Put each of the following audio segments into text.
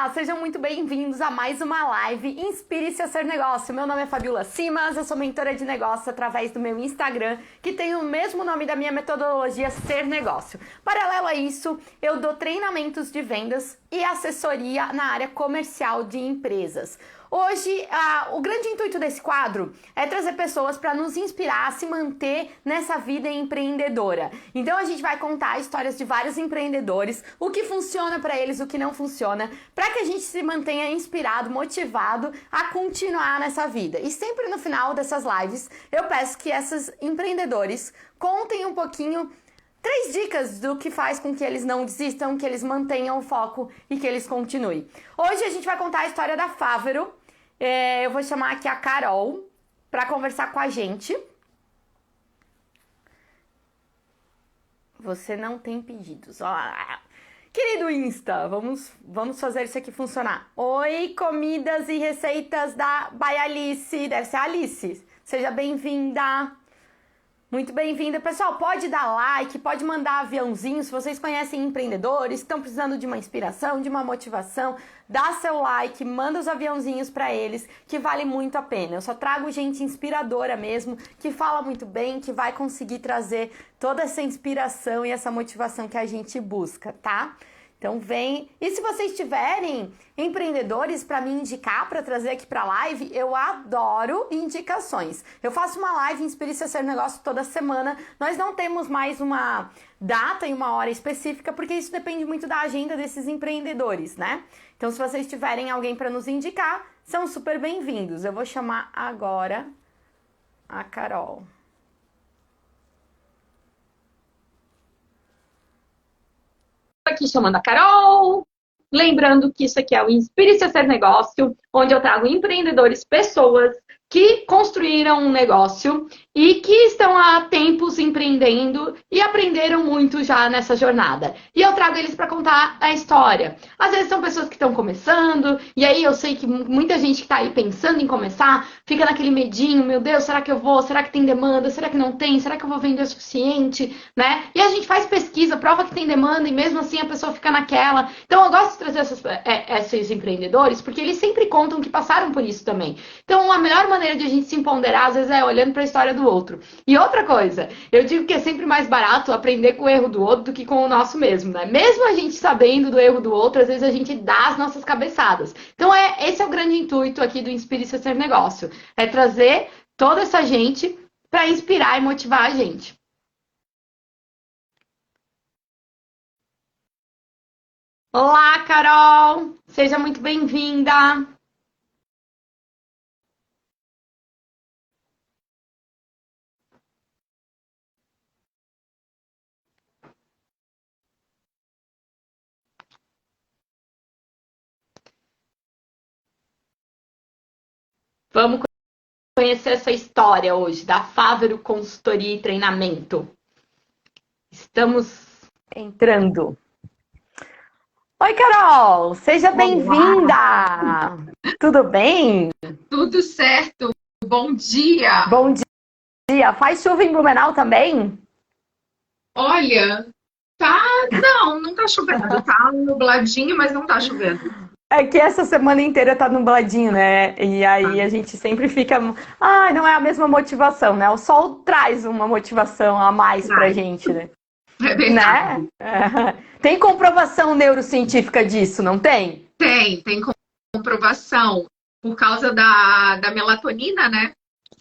Olá, sejam muito bem-vindos a mais uma live Inspire-se a Ser Negócio. Meu nome é Fabiola Simas, eu sou mentora de negócio através do meu Instagram, que tem o mesmo nome da minha metodologia Ser Negócio. Paralelo a isso, eu dou treinamentos de vendas e assessoria na área comercial de empresas. Hoje, o grande intuito desse quadro é trazer pessoas para nos inspirar a se manter nessa vida empreendedora. Então a gente vai contar histórias de vários empreendedores, o que funciona para eles, o que não funciona, para que a gente se mantenha inspirado, motivado a continuar nessa vida. E sempre no final dessas lives, eu peço que esses empreendedores contem um pouquinho 3 dicas do que faz com que eles não desistam, que eles mantenham o foco e que eles continuem. Hoje a gente vai contar a história da Fávero. Eu vou chamar aqui a Carol para conversar com a gente. Você não tem pedidos. Querido Insta, vamos fazer isso aqui funcionar. Oi, comidas e receitas da Baialice. Deve ser a Alice. Seja bem-vinda. Muito bem-vinda. Pessoal, pode dar like, pode mandar aviãozinho. Se vocês conhecem empreendedores, estão precisando de uma inspiração, de uma motivação, dá seu like, manda os aviãozinhos para eles, que vale muito a pena. Eu só trago gente inspiradora mesmo, que fala muito bem, que vai conseguir trazer toda essa inspiração e essa motivação que a gente busca, tá? Então vem. E se vocês tiverem empreendedores para me indicar, para trazer aqui para a live, eu adoro indicações. Eu faço uma live Inspire-se a Ser Negócio toda semana. Nós não temos mais uma data e uma hora específica, porque isso depende muito da agenda desses empreendedores, né? Então se vocês tiverem alguém para nos indicar, são super bem-vindos. Eu vou chamar agora a Carol. Aqui chamando a Carol, lembrando que isso aqui é o Inspire-se a Ser Negócio, onde eu trago empreendedores, pessoas que construíram um negócio e que estão há tempos empreendendo e aprenderam muito já nessa jornada. E eu trago eles para contar a história. Às vezes são pessoas que estão começando, e aí eu sei que muita gente que está aí pensando em começar, fica naquele medinho, meu Deus, será que eu vou? Será que tem demanda? Será que não tem? Será que eu vou vender o suficiente? Né? E a gente faz pesquisa, prova que tem demanda, e mesmo assim a pessoa fica naquela. Então eu gosto de trazer esses empreendedores, porque eles sempre contam que passaram por isso também. Então a melhor maneira de a gente se empoderar, às vezes, é olhando para a história do outro. E outra coisa, eu digo que é sempre mais barato aprender com o erro do outro do que com o nosso mesmo, né? Mesmo a gente sabendo do erro do outro, às vezes a gente dá as nossas cabeçadas. Então, esse é o grande intuito aqui do Inspire-se a Ser Negócio. É trazer toda essa gente para inspirar e motivar a gente. Olá, Carol! Seja muito bem-vinda! Vamos conhecer essa história hoje da Fávero Consultoria e Treinamento. Estamos entrando. Oi, Carol! Seja bem-vinda! Tudo bem? Tudo certo. Bom dia. Bom dia. Faz chuva em Blumenau também? Olha, não tá chovendo. Tá nubladinho, mas não tá chovendo. É que essa semana inteira tá nubladinho, né? E aí a gente sempre fica... não é a mesma motivação, né? O sol traz uma motivação a mais pra gente, né? É verdade. Né? Tem comprovação neurocientífica disso, não tem? Tem comprovação. Por causa da melatonina, né?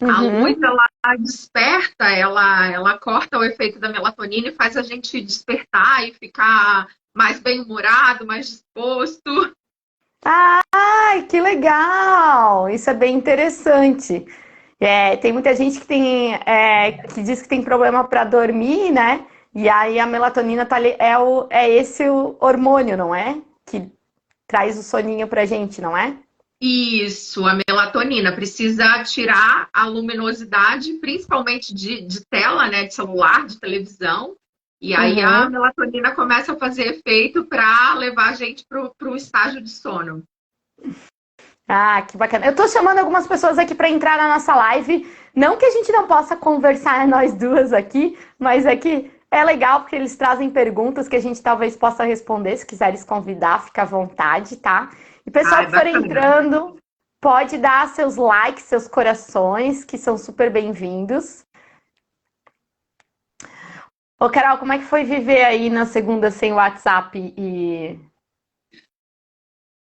A luz, ela desperta, ela corta o efeito da melatonina e faz a gente despertar e ficar mais bem-humorado, mais disposto. Ai, que legal! Isso é bem interessante. Tem muita gente que diz que tem problema para dormir, né? E aí a melatonina tá ali, é esse o hormônio, não é? Que traz o soninho pra gente, não é? Isso, a melatonina precisa tirar a luminosidade, principalmente de tela, né? De celular, de televisão. E aí a melatonina começa a fazer efeito para levar a gente para o estágio de sono. Ah, que bacana. Eu tô chamando algumas pessoas aqui para entrar na nossa live. Não que a gente não possa conversar nós duas aqui, mas é que É legal porque eles trazem perguntas que a gente talvez possa responder. Se quiseres convidar, fica à vontade, tá? E pessoal que for bacana. entrando, pode dar seus likes, seus corações, que são super bem-vindos. Ô, Carol, como é que foi viver aí na segunda sem WhatsApp e...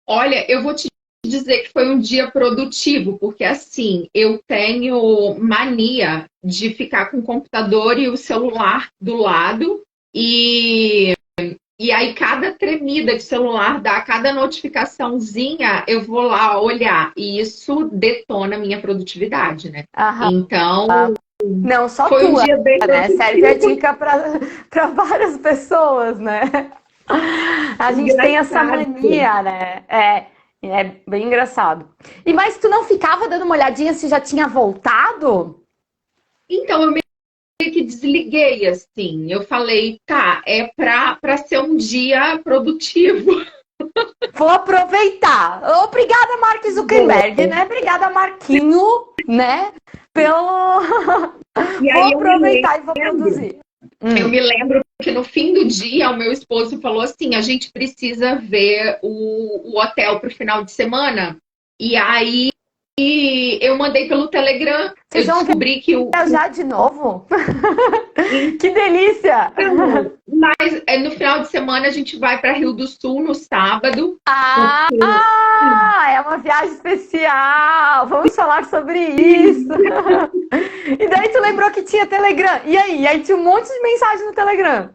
Olha, eu vou te dizer que foi um dia produtivo, porque assim, eu tenho mania de ficar com o computador e o celular do lado, e aí cada tremida de celular dá, cada notificaçãozinha, eu vou lá olhar, e isso detona a minha produtividade, né? Aham. Então, Não, só foi um tua, dia bem né? Serve a produtivo. dica para várias pessoas, né? A gente tem essa Engraçado. mania, né? É bem engraçado. E mas tu não ficava dando uma olhadinha se já tinha voltado? Então, eu meio que desliguei, assim. Eu falei, tá, é pra ser um dia produtivo. Vou aproveitar. Obrigada, Mark Zuckerberg, né? Obrigada, Marquinho, né? Pelo. E Vou aí aproveitar e vou produzir. eu me lembro que no fim do dia o meu esposo falou assim, a gente precisa ver o hotel pro final de semana. E aí eu mandei pelo Telegram, eu Vocês vão descobri que viajar de novo? Que delícia! mas no final de semana a gente vai para Rio do Sul no sábado. Ah, é uma viagem especial. Vamos falar sobre isso. E daí tu lembrou que tinha Telegram. E aí? E aí tinha um monte de mensagem no Telegram.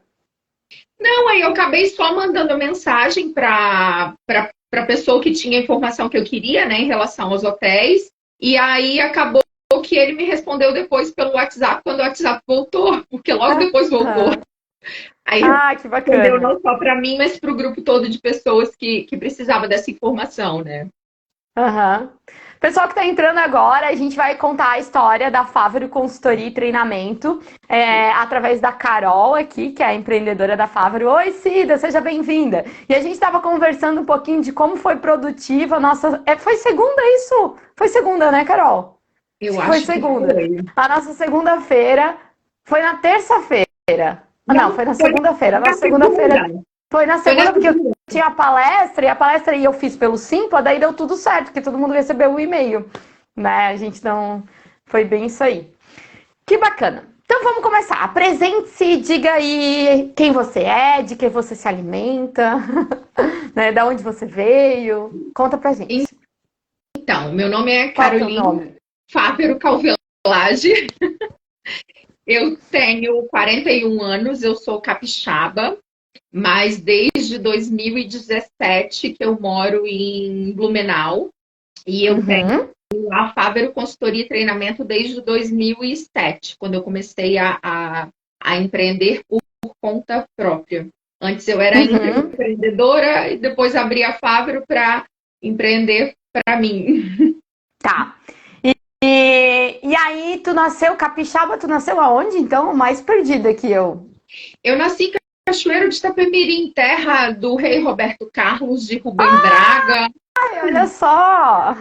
Não, aí eu acabei só mandando mensagem para pessoa que tinha a informação que eu queria, né, em relação aos hotéis. E aí acabou que ele me respondeu depois pelo WhatsApp, quando o WhatsApp voltou, porque logo depois voltou. Aí Que respondeu bacana. não só para mim, mas para o grupo todo de pessoas que precisava dessa informação, né? Uhum. Pessoal que está entrando agora, a gente vai contar a história da Fávero Consultoria e Treinamento através da Carol aqui, que é a empreendedora da Fávero. Oi, Cida, seja bem-vinda. E a gente estava conversando um pouquinho de como foi produtiva a nossa... foi segunda isso? Foi segunda, né, Carol? Eu Foi acho segunda. que foi. A nossa segunda-feira foi na terça-feira. Não, foi na segunda-feira. A nossa segunda-feira foi na segunda porque eu tinha a palestra e eu fiz pelo Simpla, daí deu tudo certo, porque todo mundo recebeu o e-mail, né? A gente não... Foi bem isso aí. Que bacana. Então vamos começar. Apresente-se, diga aí quem você é, de que você se alimenta, né? Da onde você veio. Conta pra gente. Então, meu nome é Qual é o teu Carolina nome? Fávero Calvelage. Eu tenho 41 anos, eu sou capixaba, mas desde 2017 que eu moro em Blumenau. E eu tenho a Fávero Consultoria e Treinamento desde 2007, quando eu comecei a empreender por conta própria. Antes eu era empreendedora e depois abri a Fávero para empreender para mim. Tá. E aí, tu nasceu capixaba, tu nasceu aonde, então? Mais perdida que eu. Eu nasci em Cachoeiro de Itapemirim, terra do rei Roberto Carlos, de Rubem Braga. Olha só!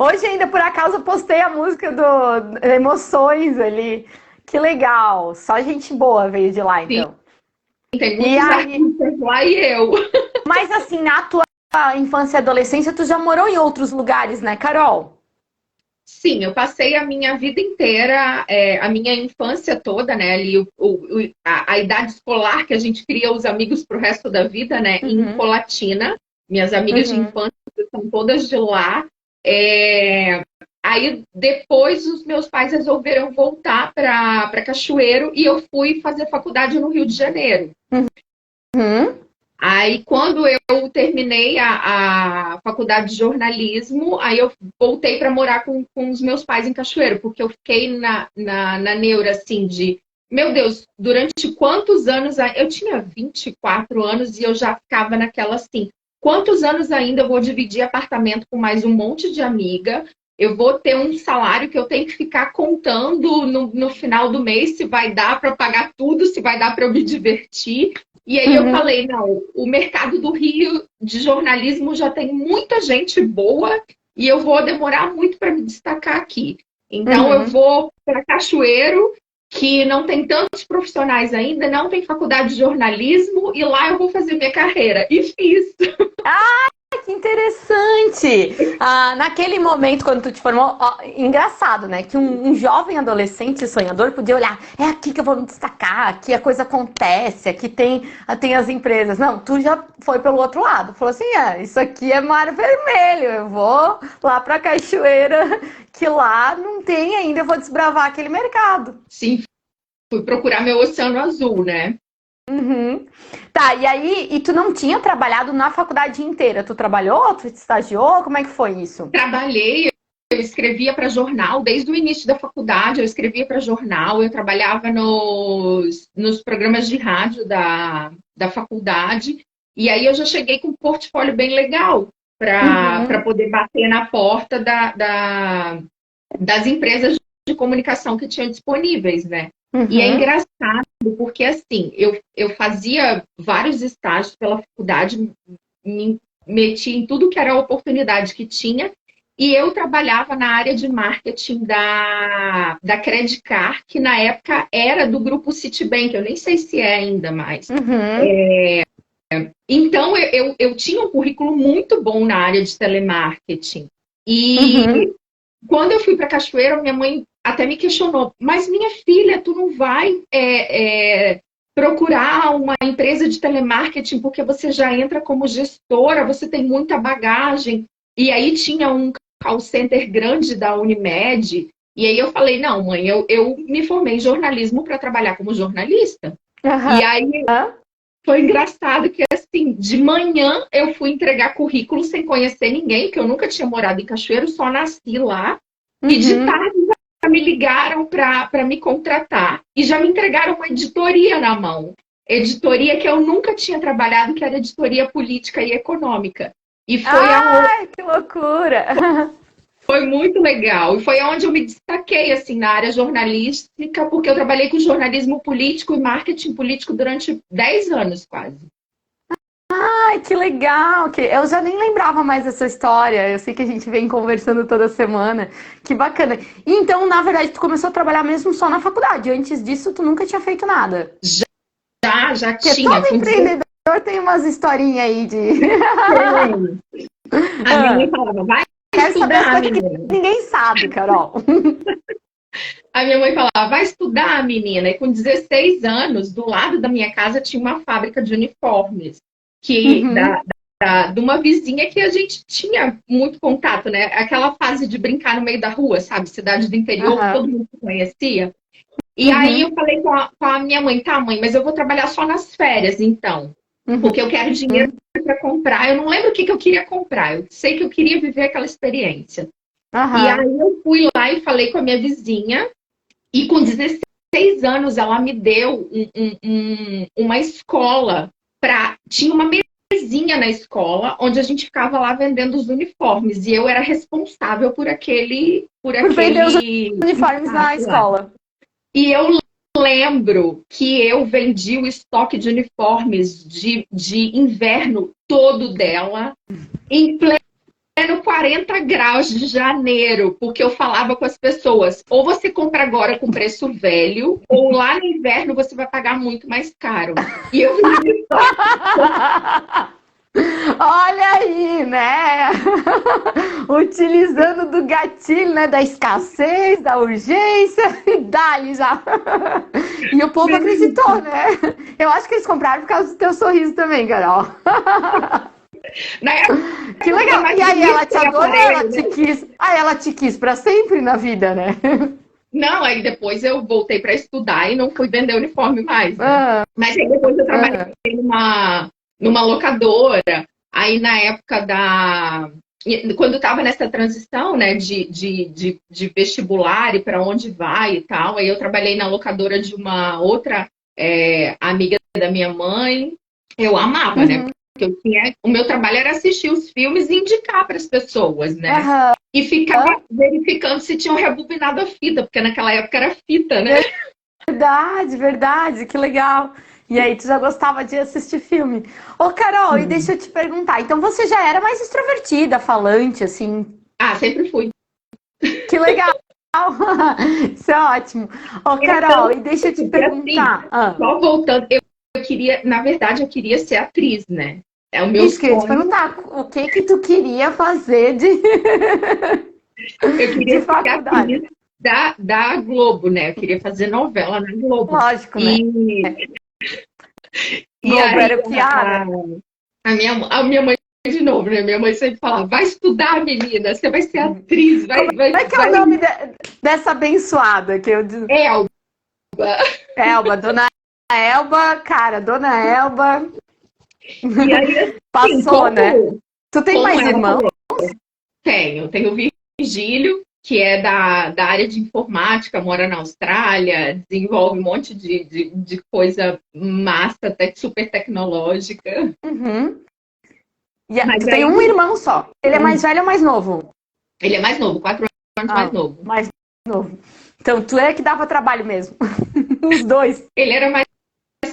Hoje ainda, por acaso, eu postei a música do Emoções ali. Que legal! Só gente boa veio de lá, então. Sim, tem muitos artistas lá e eu. Mas assim, na tua infância e adolescência, tu já morou em outros lugares, né, Carol? Sim, eu passei a minha vida inteira, a minha infância toda, né? Ali, a idade escolar que a gente cria os amigos para o resto da vida, né? Em Colatina. Minhas amigas de infância são todas de lá. Aí depois os meus pais resolveram voltar para Cachoeiro e eu fui fazer faculdade no Rio de Janeiro. Aí, quando eu terminei a faculdade de jornalismo, aí eu voltei para morar com os meus pais em Cachoeiro, porque eu fiquei na neura, assim, de... Meu Deus, durante quantos anos... Eu tinha 24 anos e eu já ficava naquela, assim... Quantos anos ainda eu vou dividir apartamento com mais um monte de amiga? Eu vou ter um salário que eu tenho que ficar contando no final do mês se vai dar para pagar tudo, se vai dar para eu me divertir. E aí eu falei, não, o mercado do Rio de jornalismo já tem muita gente boa e eu vou demorar muito para me destacar aqui. Então eu vou para Cachoeiro que não tem tantos profissionais ainda, não tem faculdade de jornalismo, e lá eu vou fazer minha carreira. E fiz. Que interessante! Naquele momento, quando tu te formou, ó, engraçado, né? Que um jovem adolescente sonhador podia olhar, é aqui que eu vou me destacar, aqui a coisa acontece, aqui tem as empresas. Não, tu já foi pelo outro lado. Falou assim, isso aqui é mar vermelho, eu vou lá pra Cachoeira, que lá não tem ainda, eu vou desbravar aquele mercado. Sim, fui procurar meu oceano azul, né? Uhum. Tá, e aí, tu não tinha trabalhado na faculdade inteira? Tu trabalhou? Tu estagiou? Como é que foi isso? Trabalhei, eu escrevia para jornal, desde o início da faculdade eu escrevia para jornal, eu trabalhava nos programas de rádio da faculdade, e aí eu já cheguei com um portfólio bem legal para poder bater na porta das empresas de comunicação que tinham disponíveis, né? E é engraçado, porque assim, eu fazia vários estágios pela faculdade, me meti em tudo que era oportunidade que tinha, e eu trabalhava na área de marketing da Credit Card, que na época era do grupo Citibank, eu nem sei se é ainda mais. Então, eu tinha um currículo muito bom na área de telemarketing. E quando eu fui para Cachoeira, minha mãe até me questionou, mas minha filha, tu não vai procurar uma empresa de telemarketing porque você já entra como gestora, você tem muita bagagem. E aí tinha um call center grande da Unimed, e aí eu falei, não, mãe, eu me formei em jornalismo para trabalhar como jornalista. E aí foi engraçado que, assim, de manhã eu fui entregar currículo sem conhecer ninguém, porque eu nunca tinha morado em Cachoeiro, só nasci lá. E de tarde já me ligaram para me contratar. E já me entregaram uma editoria na mão. Editoria que eu nunca tinha trabalhado, que era editoria política e econômica. E foi que loucura! Foi muito legal. E foi onde eu me destaquei, assim, na área jornalística, porque eu trabalhei com jornalismo político e marketing político durante 10 anos, quase. Ai, que legal! Eu já nem lembrava mais dessa história. Eu sei que a gente vem conversando toda semana. Que bacana. E então, na verdade, tu começou a trabalhar mesmo só na faculdade. Antes disso, tu nunca tinha feito nada. Já Porque tinha. todo empreendedor tem umas historinhas aí de... A minha mãe falava, vai Quero saber as estudar, coisas menina. que ninguém sabe, Carol. A minha mãe falava, vai estudar, menina. E com 16 anos, do lado da minha casa tinha uma fábrica de uniformes. De uma vizinha que a gente tinha muito contato, né? Aquela fase de brincar no meio da rua, sabe? Cidade do interior, que todo mundo se conhecia. E aí eu falei com a minha mãe, tá, mãe, mas eu vou trabalhar só nas férias, então. Porque eu quero dinheiro para comprar. Eu não lembro o que eu queria comprar. Eu sei que eu queria viver aquela experiência. E aí eu fui lá e falei com a minha vizinha. E com 16 anos ela me deu uma escola. Tinha uma mesinha na escola onde a gente ficava lá vendendo os uniformes. E eu era responsável por vender os uniformes na escola. E eu lembro que eu vendi o estoque de uniformes de inverno todo dela em pleno 40 graus de janeiro, porque eu falava com as pessoas, ou você compra agora com preço velho, ou lá no inverno você vai pagar muito mais caro. E eu vendi Olha aí, né? Utilizando do gatilho, né? Da escassez, da urgência, e dá-lhe já. E o povo acreditou, né? Eu acho que eles compraram por causa do teu sorriso também, Carol. Que legal. E aí ela te adorou, ela te quis. Ela te quis pra sempre na vida, né? Não, aí depois eu voltei para estudar e não fui vender uniforme mais. Né? Mas aí depois eu trabalhei numa locadora. Aí na época quando eu estava nessa transição, né, de vestibular e para onde vai e tal, aí eu trabalhei na locadora de uma outra amiga da minha mãe. Eu amava, né? Porque o meu trabalho era assistir os filmes e indicar para as pessoas, né? E ficar verificando se tinham rebobinado a fita, porque naquela época era fita, né? Verdade, que legal. E aí tu já gostava de assistir filme. Ô, Carol, e deixa eu te perguntar, então você já era mais extrovertida, falante, assim? Sempre fui. Que legal. Isso é ótimo. Ô, Carol, e deixa eu te perguntar. Só voltando, eu queria, na verdade, eu queria ser atriz, né? É o meu Isso que eu ia te sonho. perguntar. O que que tu queria fazer de, Eu de queria ser faculdade? atriz da Globo, né? Eu queria fazer novela na Globo. Lógico, né? E Globo aí, era piada. a minha mãe, de novo, né? Minha mãe sempre falava, vai estudar, menina, você vai ser atriz, Como é que é o nome dessa abençoada que eu disse? Elba. Elba, Dona Elba, cara, Dona Elba E aí, assim, passou, né? Tu tem mais ela irmãos? falou, tenho o Virgílio, que é da área de informática, mora na Austrália, desenvolve um monte de coisa massa, até super tecnológica. Uhum. Mas Tu tem um irmão só. Ele é mais velho ou mais novo? Ele é mais novo, 4 anos mais novo. Mais novo. Então tu é que dava trabalho mesmo. Os dois. Ele era mais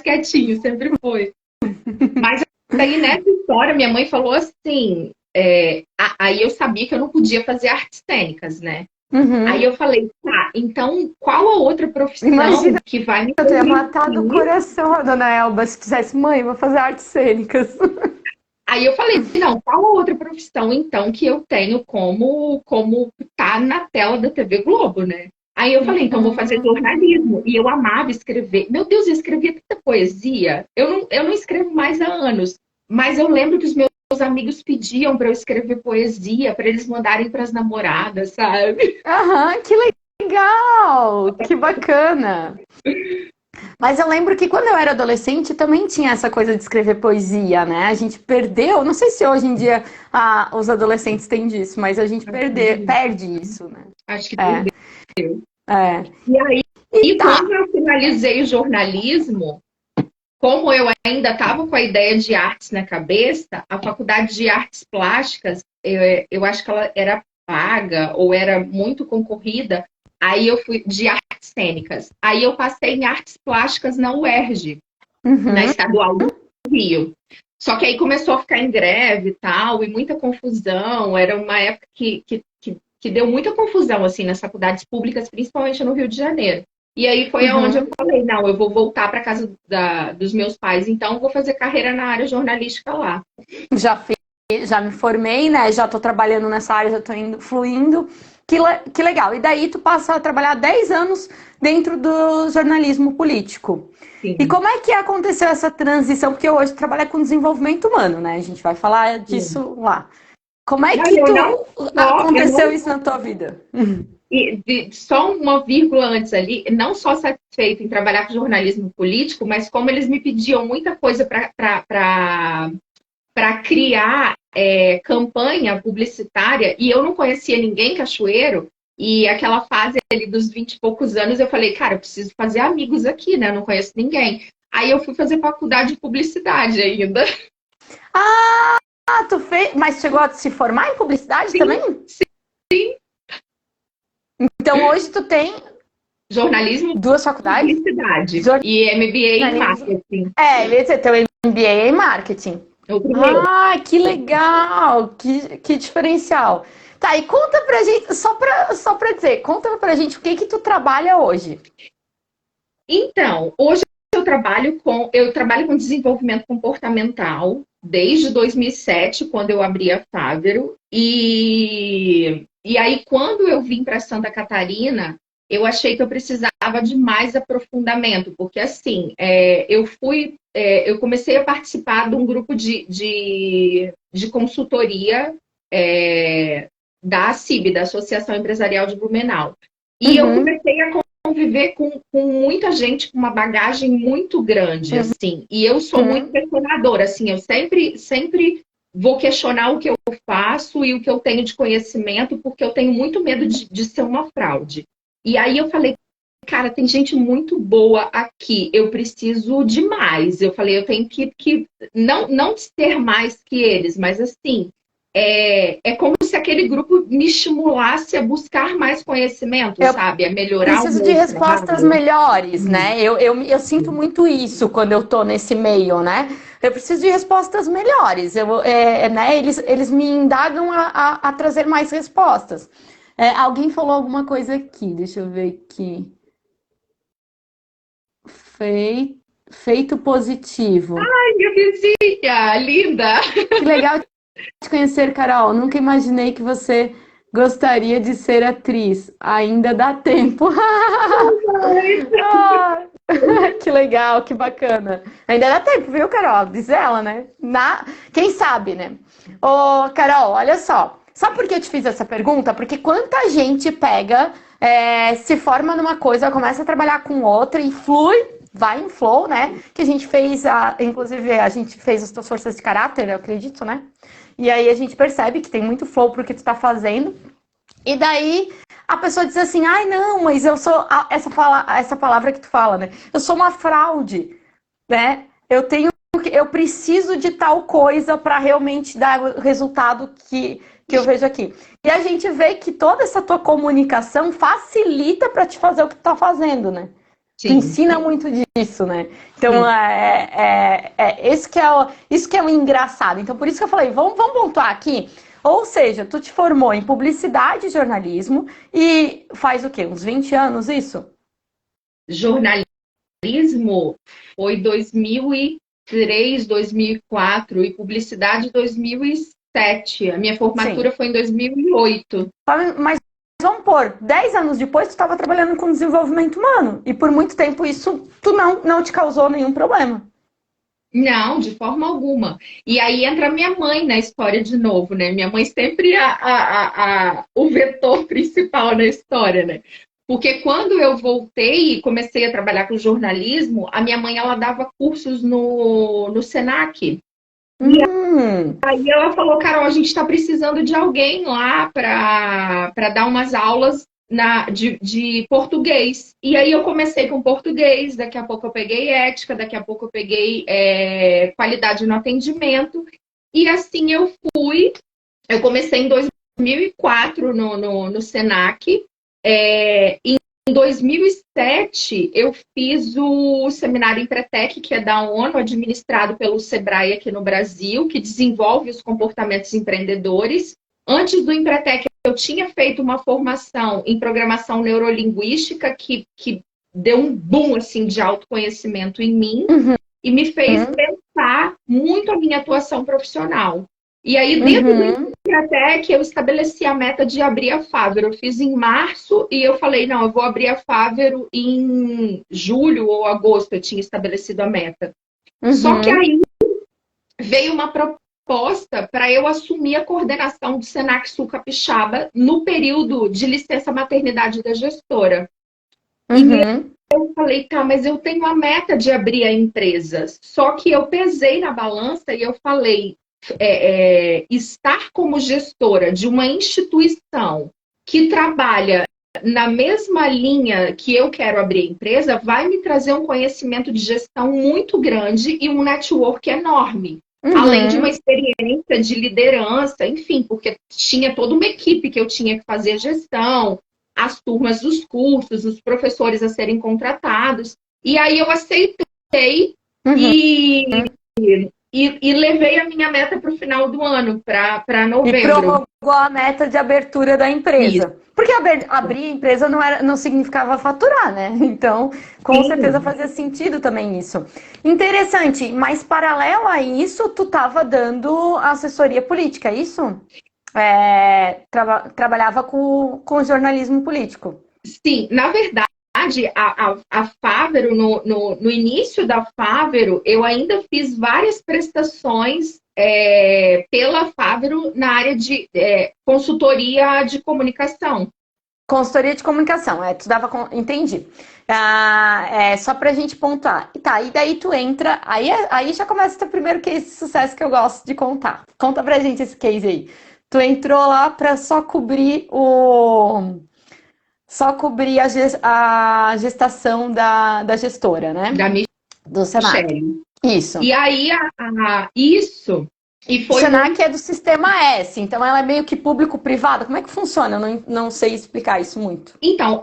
quietinho, sempre foi. Mas aí nessa história, minha mãe falou assim, aí eu sabia que eu não podia fazer artes cênicas, né? Uhum. Aí eu falei, tá, então qual a outra profissão Imagina, que vai me eu teria permitir? matado o coração a Dona Elba se dissesse, mãe, vou fazer artes cênicas. Aí eu falei, não, qual a outra profissão, então, que eu tenho como tá na tela da TV Globo, né? Aí eu falei, então vou fazer jornalismo. E eu amava escrever. Meu Deus, eu escrevia tanta poesia. Eu não escrevo mais há anos. Mas eu lembro que os meus amigos pediam para eu escrever poesia, para eles mandarem para as namoradas, sabe? Aham, que legal! Que bacana! Mas eu lembro que quando eu era adolescente também tinha essa coisa de escrever poesia, né? A gente perdeu, não sei se hoje em dia os adolescentes têm disso, mas a gente perde isso, né? Acho que perdeu. E aí, quando eu finalizei o jornalismo, como eu ainda estava com a ideia de artes na cabeça, a faculdade de artes plásticas, eu acho que ela era paga ou era muito concorrida. Aí eu fui de artes cênicas. Aí eu passei em artes plásticas na UERJ, na Estadual do Rio. Só que aí começou a ficar em greve e tal, e muita confusão. Era uma época que deu muita confusão assim nas faculdades públicas, principalmente no Rio de Janeiro. E aí foi onde eu falei, não, eu vou voltar para casa dos meus pais, então vou fazer carreira na área jornalística lá. Já me formei, né? Já tô trabalhando nessa área, já tô fluindo. Que legal. E daí tu passa a trabalhar 10 anos dentro do jornalismo político. Sim. E como é que aconteceu essa transição? Porque hoje tu trabalha com desenvolvimento humano, né? A gente vai falar disso lá. Como é que aconteceu isso na tua vida? E só uma vírgula antes ali, não só satisfeito em trabalhar com jornalismo político, mas como eles me pediam muita coisa para criar campanha publicitária, e eu não conhecia ninguém cachoeiro, e aquela fase ali dos 20 e poucos anos, eu falei, cara, eu preciso fazer amigos aqui, né? Eu não conheço ninguém. Aí eu fui fazer faculdade de publicidade ainda. Tu fez? Mas chegou a se formar em publicidade também? Sim. Então hoje tu tem jornalismo, duas faculdades? Publicidade e MBA em marketing. Você tem o MBA em marketing. Que legal! Que diferencial. Tá, e conta pra gente, só pra dizer, conta pra gente o que tu trabalha hoje. Então, hoje eu trabalho com desenvolvimento comportamental desde 2007, quando eu abri a Fávero. E aí, quando eu vim para Santa Catarina, eu achei que eu precisava de mais aprofundamento, porque assim, eu comecei a participar de um grupo de consultoria da ACIB, da Associação Empresarial de Blumenau. E eu comecei a conviver com muita gente com uma bagagem muito grande, assim. E eu sou muito questionadora, assim, eu sempre vou questionar o que eu faço e o que eu tenho de conhecimento, porque eu tenho muito medo de ser uma fraude. E aí eu falei, cara, tem gente muito boa aqui, eu preciso de mais. Eu falei, eu tenho que não ter mais que eles, mas assim, é como se aquele grupo me estimulasse a buscar mais conhecimento, sabe? A melhorar o preciso de respostas melhores, né? Eu sinto muito isso quando eu tô nesse meio, né? Eu preciso de respostas melhores. Né? Eles me indagam a trazer mais respostas. Alguém falou alguma coisa aqui, deixa eu ver aqui. Feito positivo. Ai, minha vizinha, linda! Que legal te conhecer, Carol. Nunca imaginei que você gostaria de ser atriz. Ainda dá tempo. Ah, que legal, que bacana. Ainda dá tempo, viu, Carol? Diz ela, né? Quem sabe, né? Ô, Carol, olha só. Sabe por que eu te fiz essa pergunta? Porque quanta gente pega, se forma numa coisa, começa a trabalhar com outra e flui, vai em flow, né? Que a gente fez, inclusive, a gente fez as tuas forças de caráter, eu acredito, né? E aí a gente percebe que tem muito flow pro que tu tá fazendo. E daí a pessoa diz assim, ai não, mas eu sou essa palavra que tu fala, né? Eu sou uma fraude, né? Eu preciso de tal coisa para realmente dar o resultado que eu vejo aqui. E a gente vê que toda essa tua comunicação facilita para te fazer o que tu tá fazendo, né? Tu Sim, ensina muito disso, né? Então, sim. isso que é o engraçado. Então, por isso que eu falei, vamos pontuar aqui. Ou seja, tu te formou em publicidade e jornalismo e faz o quê? Uns 20 anos isso? Jornalismo foi 2003, 2004 e publicidade 2007. A minha Sim. formatura foi em 2008. Mas vamos pôr, 10 anos depois tu estava trabalhando com desenvolvimento humano. E por muito tempo isso tu não te causou nenhum problema. Não, de forma alguma. E aí entra minha mãe na história de novo, né? Minha mãe sempre é o vetor principal na história, né? Porque quando eu voltei e comecei a trabalhar com jornalismo, a minha mãe ela dava cursos no Senac. Hum, E ela falou, Carol, a gente está precisando de alguém lá para dar umas aulas de português. E aí eu comecei com português, daqui a pouco eu peguei ética, daqui a pouco eu peguei qualidade no atendimento. E assim eu fui. Eu comecei em 2004 no Senac. Em 2007, eu fiz o seminário Empretec, que é da ONU, administrado pelo Sebrae aqui no Brasil, que desenvolve os comportamentos empreendedores. Antes do Empretec, eu tinha feito uma formação em programação neurolinguística, que deu um boom assim, de autoconhecimento em mim e me fez pensar muito a minha atuação profissional. E aí, dentro do até que eu estabeleci a meta de abrir a Fávero. Eu fiz em março e eu falei, não, eu vou abrir a Fávero em julho ou agosto, eu tinha estabelecido a meta. Só que aí veio uma proposta para eu assumir a coordenação do Senac Sul Capixaba no período de licença maternidade da gestora. E eu falei, tá, mas eu tenho a meta de abrir a empresa. Só que eu pesei na balança e eu falei, estar como gestora de uma instituição que trabalha na mesma linha que eu quero abrir a empresa vai me trazer um conhecimento de gestão muito grande e um network enorme. Além de uma experiência de liderança, enfim, porque tinha toda uma equipe que eu tinha que fazer gestão, as turmas dos cursos, os professores a serem contratados. E aí eu aceitei e levei a minha meta para o final do ano, para novembro. E prorrogou a meta de abertura da empresa. Isso. Porque abrir a empresa não significava faturar, né? Então, com certeza fazia sentido também isso. Interessante, mas paralelo a isso, tu estava dando assessoria política, é isso? Trabalhava com jornalismo político. Sim, na verdade, a Fávero, no início da Fávero, eu ainda fiz várias prestações pela Fávero na área de consultoria de comunicação. Consultoria de comunicação, tu dava. Entendi. Só pra gente pontuar. Tá, e daí tu entra. Aí já começa o teu primeiro case de sucesso que eu gosto de contar. Conta pra gente esse case aí. Tu entrou lá pra só cobrir a gestação da gestora, né? Do Senac. Isso. E aí, isso... E foi o Senac é do Sistema S, então ela é meio que público-privada. Como é que funciona? Eu não sei explicar isso muito. Então,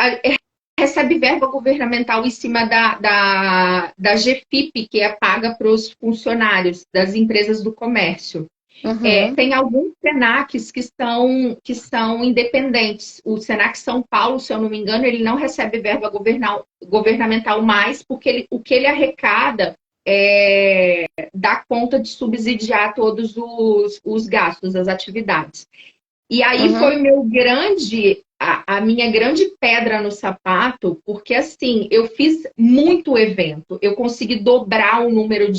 recebe verba governamental em cima da GFIP, que é paga para os funcionários das empresas do comércio. Uhum. Tem alguns SENACs que são independentes. O SENAC São Paulo, se eu não me engano, ele não recebe verba governamental mais, porque o que ele arrecada dá conta de subsidiar todos os gastos, as atividades. E aí foi a minha grande pedra no sapato, porque assim, eu fiz muito evento, eu consegui dobrar o número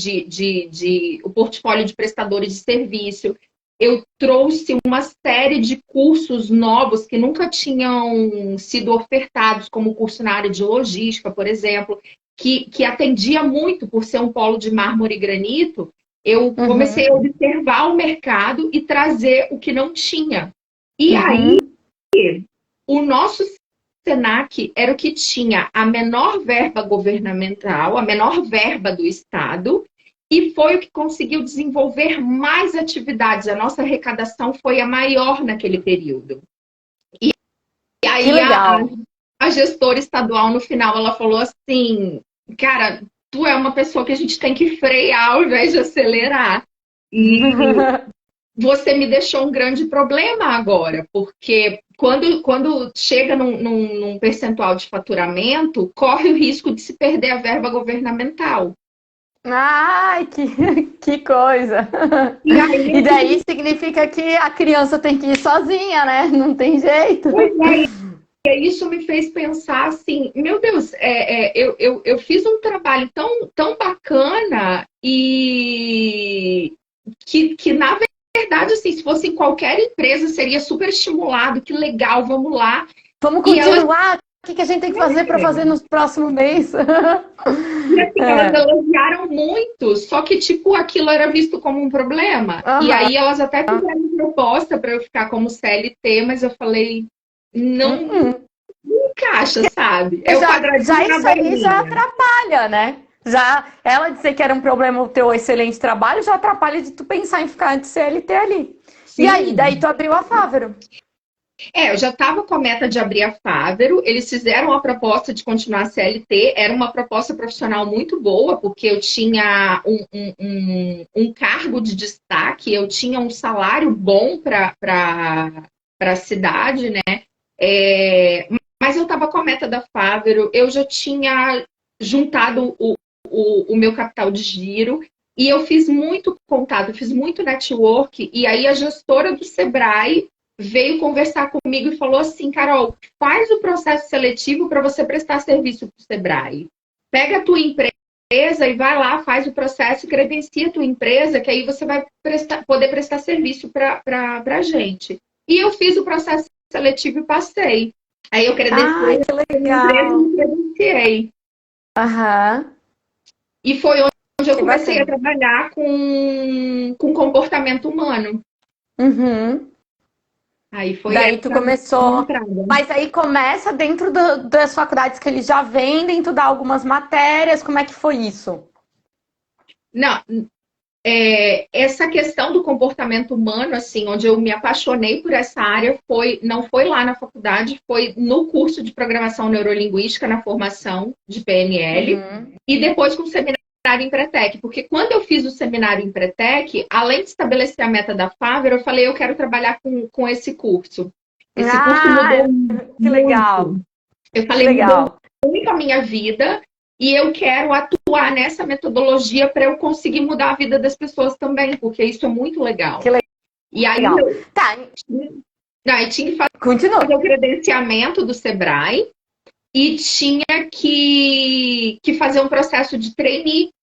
o portfólio de prestadores de serviço, eu trouxe uma série de cursos novos que nunca tinham sido ofertados, como o curso na área de logística, por exemplo, que atendia muito por ser um polo de mármore e granito. Eu comecei a observar o mercado e trazer o que não tinha. E aí, o nosso SENAC era o que tinha a menor verba governamental, a menor verba do Estado, e foi o que conseguiu desenvolver mais atividades. A nossa arrecadação foi a maior naquele período. E aí, a gestora estadual, no final, ela falou assim, cara, tu é uma pessoa que a gente tem que frear ao invés de acelerar. E você me deixou um grande problema agora, porque quando chega num percentual de faturamento, corre o risco de se perder a verba governamental. Ai, que coisa! E daí significa que a criança tem que ir sozinha, né? Não tem jeito. Pois é. E isso me fez pensar assim, meu Deus, eu fiz um trabalho tão bacana e que na verdade, assim, se fosse em qualquer empresa, seria super estimulado, que legal, vamos lá. Vamos continuar. O que a gente tem que fazer para fazer nos próximos meses? E assim, elas elogiaram muito, só que, tipo, aquilo era visto como um problema. E aí elas até fizeram proposta para eu ficar como CLT, mas eu falei, não encaixa, sabe? Já isso aí já atrapalha, né? Já ela dizer que era um problema o teu excelente trabalho, já atrapalha de tu pensar em ficar de CLT ali. Sim. E aí, daí tu abriu a Fávero. Eu já estava com a meta de abrir a Fávero, eles fizeram a proposta de continuar a CLT, era uma proposta profissional muito boa, porque eu tinha um cargo de destaque, eu tinha um salário bom para a cidade, né? Mas eu estava com a meta da Fávero, eu já tinha juntado o meu capital de giro, e eu fiz muito contato, fiz muito network, e aí a gestora do Sebrae veio conversar comigo e falou assim, Carol, faz o processo seletivo para você prestar serviço para o Sebrae. Pega a tua empresa e vai lá, faz o processo e credencia a tua empresa, que aí você vai poder prestar serviço para a gente. E eu fiz o processo seletivo e passei. Aí eu credenciei a empresa e credenciei. E foi onde eu comecei a trabalhar com comportamamento humano. Aí foi daí tu começou, mas aí começa dentro das faculdades que eles já vendem, tu dá algumas matérias, como é que foi isso? Não, essa questão do comportamento humano, assim, onde eu me apaixonei por essa área, não foi lá na faculdade, foi no curso de programação neurolinguística, na formação de PNL, e depois com o seminário em Empretec, porque quando eu fiz o seminário em Empretec, além de estabelecer a meta da Fávero, eu falei, eu quero trabalhar com esse curso. Esse curso mudou muito. Que legal. Eu falei, mudou muito a minha vida e eu quero atuar nessa metodologia para eu conseguir mudar a vida das pessoas também, porque isso é muito legal. Que legal. E aí eu tinha que fazer o credenciamento do Sebrae e tinha que fazer um processo de trainee.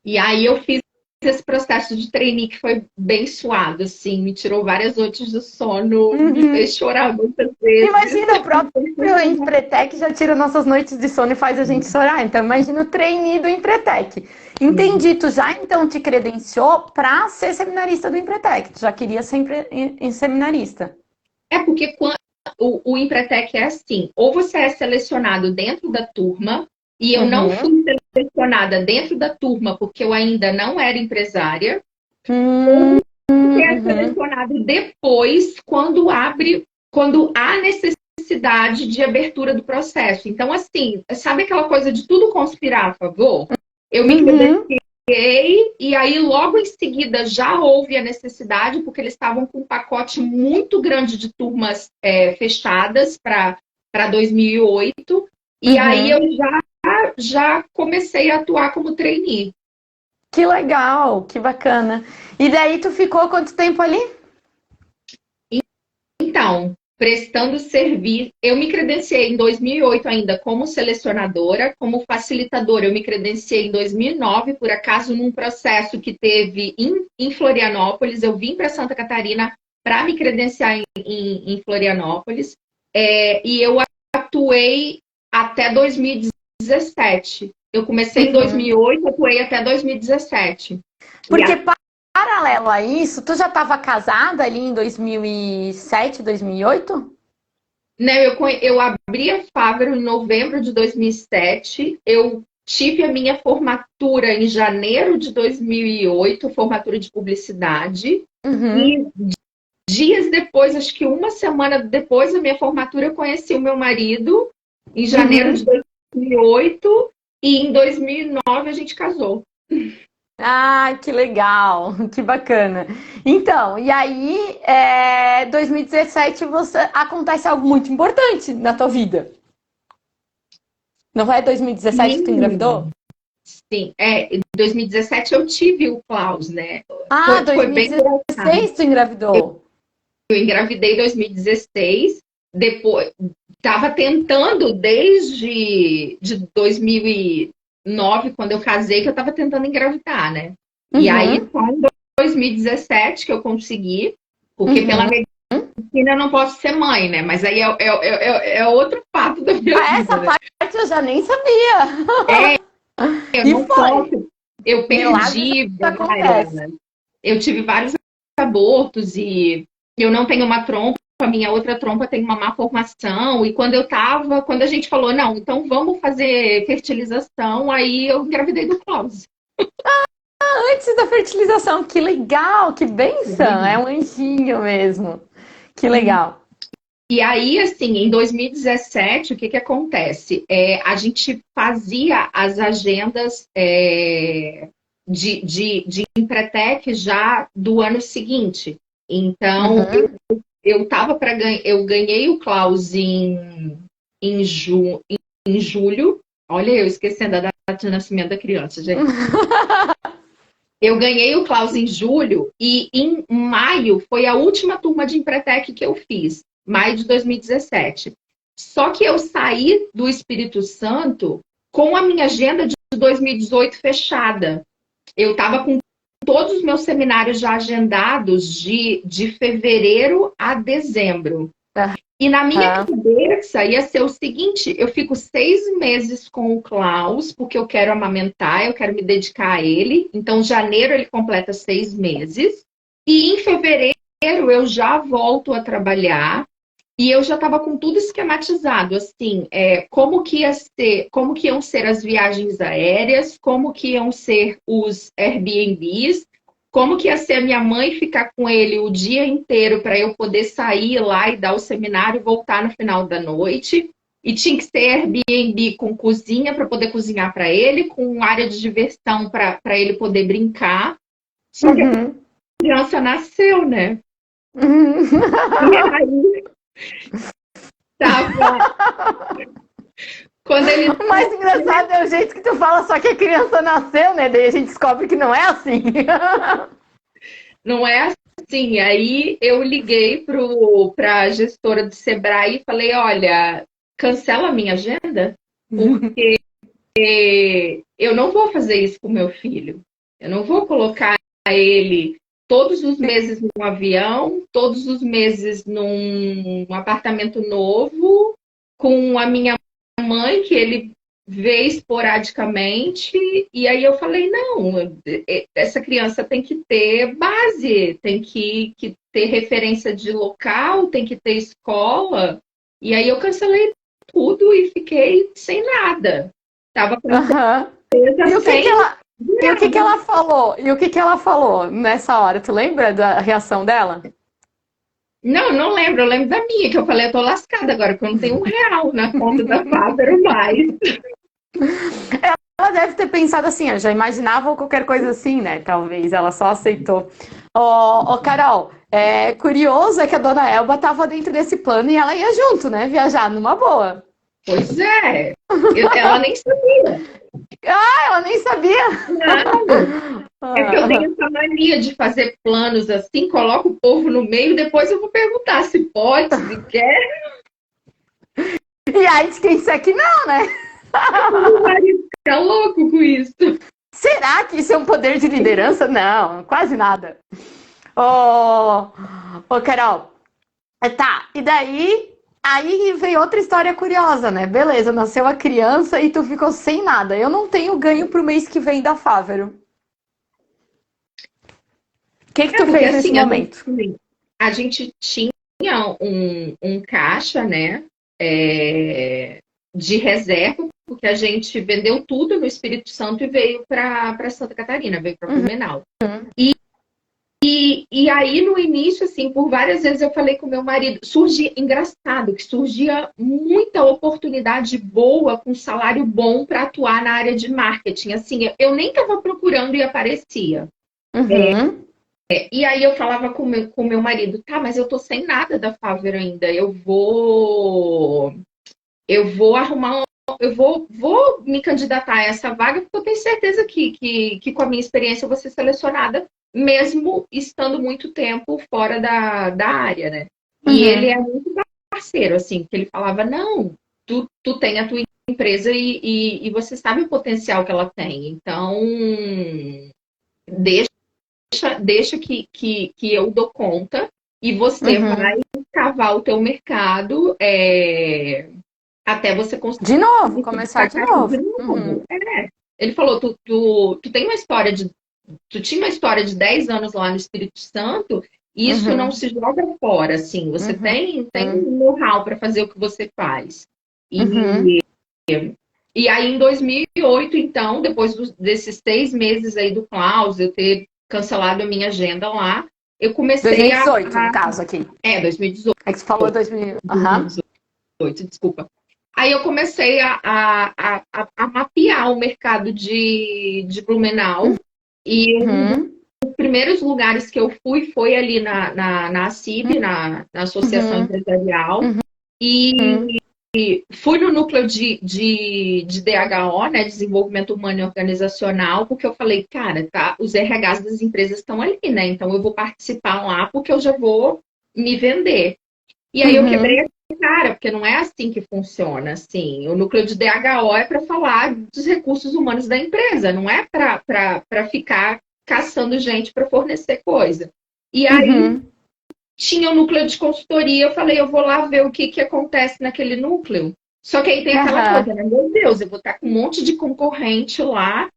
E aí eu fiz esse processo de trainee que foi bem suado, assim, me tirou várias noites do sono, me fez chorar muitas vezes. Imagina, o próprio Empretec já tira nossas noites de sono e faz a gente chorar, então imagina o trainee do Empretec. Entendi, tu já então te credenciou para ser seminarista do Empretec, tu já queria ser seminarista. Porque o Empretec é assim, ou você é selecionado dentro da turma, e eu não fui selecionada dentro da turma porque eu ainda não era empresária, ou você é selecionado depois quando há necessidade de abertura do processo. Então, assim, sabe aquela coisa de tudo conspirar a favor? Eu me credenciei e aí logo em seguida já houve a necessidade, porque eles estavam com um pacote muito grande de turmas fechadas para 2008, e aí eu já comecei a atuar como trainee. Que legal, que bacana. E daí tu ficou quanto tempo ali? Então, prestando serviço, eu me credenciei em 2008 ainda como selecionadora, como facilitadora. Eu me credenciei em 2009, por acaso, num processo que teve em Florianópolis. Eu vim para Santa Catarina para me credenciar em Florianópolis. E eu atuei até 2017. Eu comecei em 2008, atuei até 2017. Porque paralelo a isso, tu já estava casada ali em 2007, 2008? Não, eu abri a Fávero em novembro de 2007. Eu tive a minha formatura em janeiro de 2008, formatura de publicidade. E dias depois, acho que uma semana depois da minha formatura, eu conheci o meu marido, em janeiro de 2008. E em 2009 a gente casou. Ah, que legal, que bacana. Então, e aí, 2017 acontece algo muito importante na tua vida. Não foi 2017 que tu engravidou? Sim, em 2017 eu tive o Klaus, né? Ah, Foi bem 2016 tu engravidou. Eu engravidei em 2016, depois estava tentando desde 2009, quando eu casei, que eu estava tentando engravidar, né? E aí, só em 2017 que eu consegui, porque pela medicina eu não posso ser mãe, né? Mas aí é outro fato da minha vida. Essa né? parte eu já nem sabia. Eu E não posso. Eu perdi várias. Eu tive vários abortos e eu não tenho uma trompa, a minha outra trompa tem uma má formação. E quando a gente falou, não, então vamos fazer fertilização, aí eu engravidei do Klaus. Antes da fertilização, que legal, que bênção, é um anjinho mesmo. Que legal. E aí, assim, em 2017, o que acontece? A gente fazia as agendas de Empretec já do ano seguinte. Então, eu ganhei o Klaus em julho. Olha, eu esquecendo a data de nascimento da criança, gente. Eu ganhei o Klaus em julho e em maio foi a última turma de Empretec que eu fiz, maio de 2017. Só que eu saí do Espírito Santo com a minha agenda de 2018 fechada. Eu estava com todos os meus seminários já agendados de fevereiro a dezembro. E na minha cabeça ia ser o seguinte, eu fico 6 meses com o Klaus, porque eu quero amamentar, eu quero me dedicar a ele. Então, janeiro ele completa 6 meses. E em fevereiro eu já volto a trabalhar. E eu já estava com tudo esquematizado, assim, como que iam ser as viagens aéreas, como que iam ser os Airbnbs, como que ia ser a minha mãe ficar com ele o dia inteiro para eu poder sair lá e dar o seminário e voltar no final da noite. E tinha que ser Airbnb com cozinha para poder cozinhar para ele, com área de diversão para ele poder brincar. Só que a criança nasceu, né? E aí quando ele... O mais engraçado é o jeito que tu fala, só que a criança nasceu, né? Daí a gente descobre que não é assim. Não é assim. Aí eu liguei para a gestora do Sebrae e falei, olha, cancela a minha agenda, porque eu não vou fazer isso com o meu filho. Eu não vou colocar ele todos os meses num avião, todos os meses num apartamento novo, com a minha mãe, que ele vê esporadicamente. E aí eu falei, não, essa criança tem que ter base, tem que ter referência de local, tem que ter escola. E aí eu cancelei tudo e fiquei sem nada. Tava com E o que ela falou? E o que ela falou nessa hora? Tu lembra da reação dela? Não lembro. Eu lembro da minha, que eu falei, eu tô lascada agora, porque eu não tenho R$1 na conta da Fávero mais. ela deve ter pensado assim, eu já imaginava qualquer coisa assim, né? Talvez ela só aceitou. Ô, Carol, curioso é que a dona Elba estava dentro desse plano e ela ia junto, né? Viajar numa boa. Pois é. Ela nem sabia. Ah, ela nem sabia. Não. É que eu tenho essa mania de fazer planos assim, coloco o povo no meio, depois eu vou perguntar se pode, se quer. E aí de quem disser que não, né? O marido fica louco com isso. Será que isso é um poder de liderança? Não, quase nada. Ô, Carol, tá, e daí aí veio outra história curiosa, né? Beleza, nasceu a criança e tu ficou sem nada. Eu não tenho ganho pro mês que vem da Fávero. O que tu Porque fez nesse assim, momento? a gente tinha um caixa, né? De reserva, porque a gente vendeu tudo no Espírito Santo e veio para Santa Catarina, veio para Blumenau. E aí, no início, assim, por várias vezes eu falei com meu marido, engraçado, que surgia muita oportunidade boa, com salário bom para atuar na área de marketing. Assim, eu nem estava procurando e aparecia. Uhum. E aí eu falava com meu marido, tá, mas eu tô sem nada da Favero ainda, eu vou arrumar, vou me candidatar a essa vaga, porque eu tenho certeza que com a minha experiência eu vou ser selecionada, mesmo estando muito tempo fora da área, né? E ele é muito parceiro, assim, porque ele falava, não, tu tem a tua empresa e você sabe o potencial que ela tem, então deixa que eu dou conta e você vai cavar o teu mercado até você conseguir De novo, se começar de destacar de novo. novo. Ele falou, tu tem uma história tu tinha uma história de 10 anos lá no Espírito Santo e isso não se joga fora, assim. Você tem um know-how para fazer o que você faz. E aí, em 2008, então, depois desses 6 meses aí do Klaus, eu ter cancelado a minha agenda lá, eu comecei 2018, no caso aqui. 2018. É que você falou 2000. 2018, desculpa. Aí eu comecei a mapear o mercado de Blumenau. E um dos primeiros lugares que eu fui foi ali na ACIB, na Associação Empresarial. E fui no núcleo de DHO, né, Desenvolvimento Humano e Organizacional, porque eu falei, cara, tá, os RHs das empresas estão ali, né? Então eu vou participar lá porque eu já vou me vender. E aí eu quebrei a cara, porque não é assim que funciona, assim. O núcleo de DHO é para falar dos recursos humanos da empresa, não é para ficar caçando gente para fornecer coisa. E aí tinha o núcleo de consultoria, eu falei, eu vou lá ver o que acontece naquele núcleo. Só que aí tem aquela coisa, né? Meu Deus, eu vou estar com um monte de concorrente lá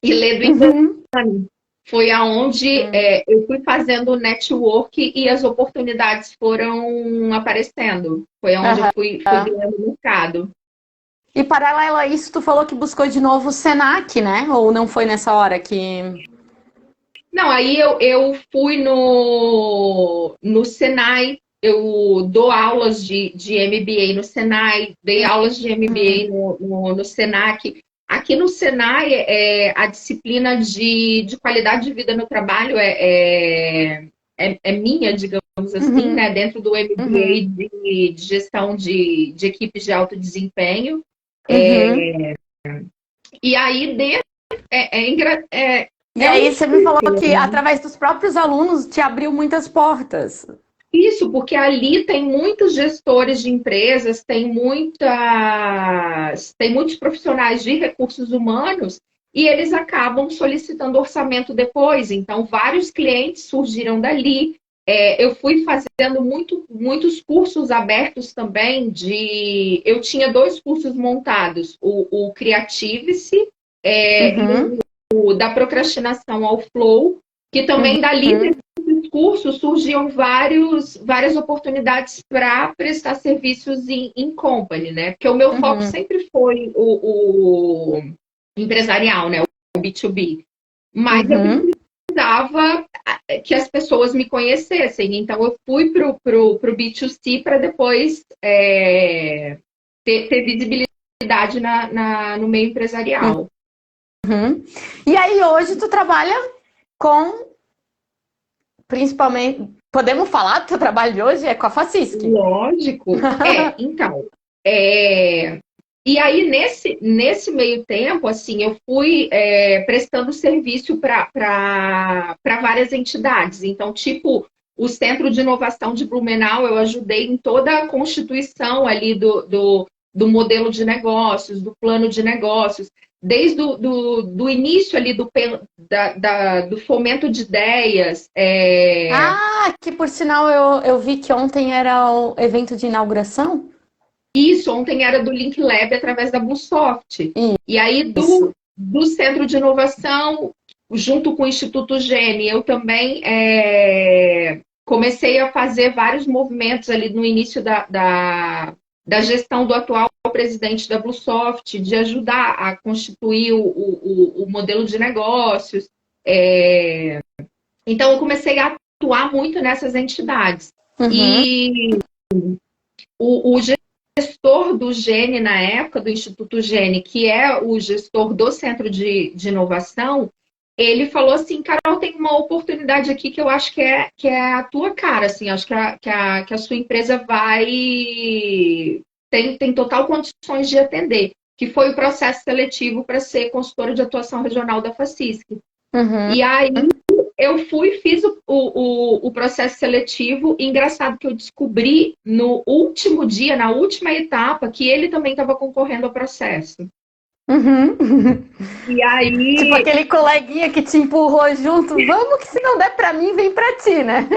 e ler do engano. Foi aonde eu fui fazendo o network e as oportunidades foram aparecendo. Foi aonde eu fui ganhando o mercado. E paralelo a isso, tu falou que buscou de novo o Senac, né? Ou não foi nessa hora que... Não, aí eu fui no Senai, eu dou aulas de MBA no Senai, dei aulas de MBA no Senac. Aqui no Senai, a disciplina de qualidade de vida no trabalho é minha, digamos assim, né? Dentro do MBA de gestão de equipes de alto desempenho. E aí, E aí você me falou que através dos próprios alunos te abriu muitas portas. Isso, porque ali tem muitos gestores de empresas, tem muitos profissionais de recursos humanos e eles acabam solicitando orçamento depois. Então, vários clientes surgiram dali. Eu fui fazendo muitos cursos abertos também. Eu tinha 2 cursos montados: o Creative-se e o da procrastinação ao flow, que também dali cursos surgiam várias oportunidades para prestar serviços em company, né? Porque o meu foco sempre foi o empresarial, né? O B2B. Mas eu precisava que as pessoas me conhecessem. Então, eu fui para o B2C para depois ter visibilidade no meio empresarial. Uhum. E aí hoje tu trabalha com, principalmente, podemos falar do teu trabalho de hoje? É com a Facisc. Lógico. Então. E aí, nesse meio tempo, assim, eu fui prestando serviço para várias entidades. Então, tipo, o Centro de Inovação de Blumenau, eu ajudei em toda a constituição ali do modelo de negócios, do plano de negócios, desde do início ali do fomento de ideias. Ah, que por sinal eu vi que ontem era o evento de inauguração. Isso, ontem era do Link Lab através da Bluesoft. E aí, do Centro de Inovação, junto com o Instituto Gene, eu também comecei a fazer vários movimentos ali no início da gestão do atual presidente da Bluesoft, de ajudar a constituir o modelo de negócios. Então, eu comecei a atuar muito nessas entidades. Uhum. E o gestor do Gene, na época, do Instituto Gene, que é o gestor do Centro de Inovação, ele falou assim, Carol, tem uma oportunidade aqui que eu acho que é a tua cara, assim, acho que a sua empresa tem total condições de atender, que foi o processo seletivo para ser consultora de atuação regional da Facisc. Uhum. E aí eu fiz o processo seletivo. Engraçado que eu descobri no último dia, na última etapa, que ele também estava concorrendo ao processo. Uhum. E aí... Tipo aquele coleguinha que te empurrou junto, vamos que se não der pra mim, vem pra ti, né?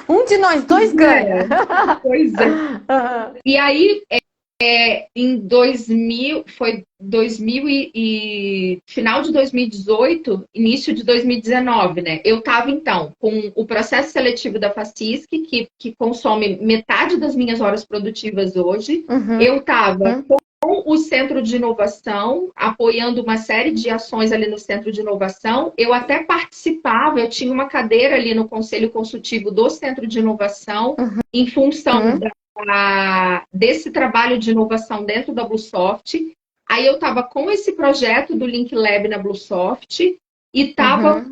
Um de nós dois ganha. Pois é. Uhum. E aí, em 2000, final de 2018, início de 2019, né? Eu estava, então, com o processo seletivo da Facisc, que consome metade das minhas horas produtivas hoje. Uhum. Eu estava com o Centro de Inovação, apoiando uma série de ações ali no Centro de Inovação. Eu até participava, eu tinha uma cadeira ali no Conselho Consultivo do Centro de Inovação, em função desse trabalho de inovação dentro da Bluesoft. Aí eu estava com esse projeto do Link Lab na Bluesoft e estava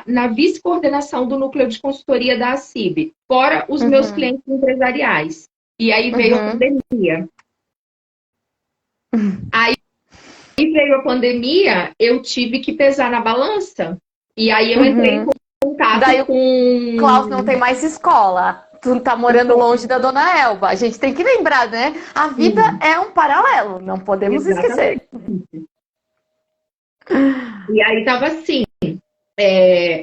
na vice-coordenação do núcleo de consultoria da ACIB, fora os meus clientes empresariais. E aí veio a pandemia. Aí veio a pandemia, eu tive que pesar na balança. E aí eu entrei em contato com... Klaus não tem mais escola. Tu tá morando longe da Dona Elba. A gente tem que lembrar, né? A vida é um paralelo, não podemos esquecer. E aí tava assim,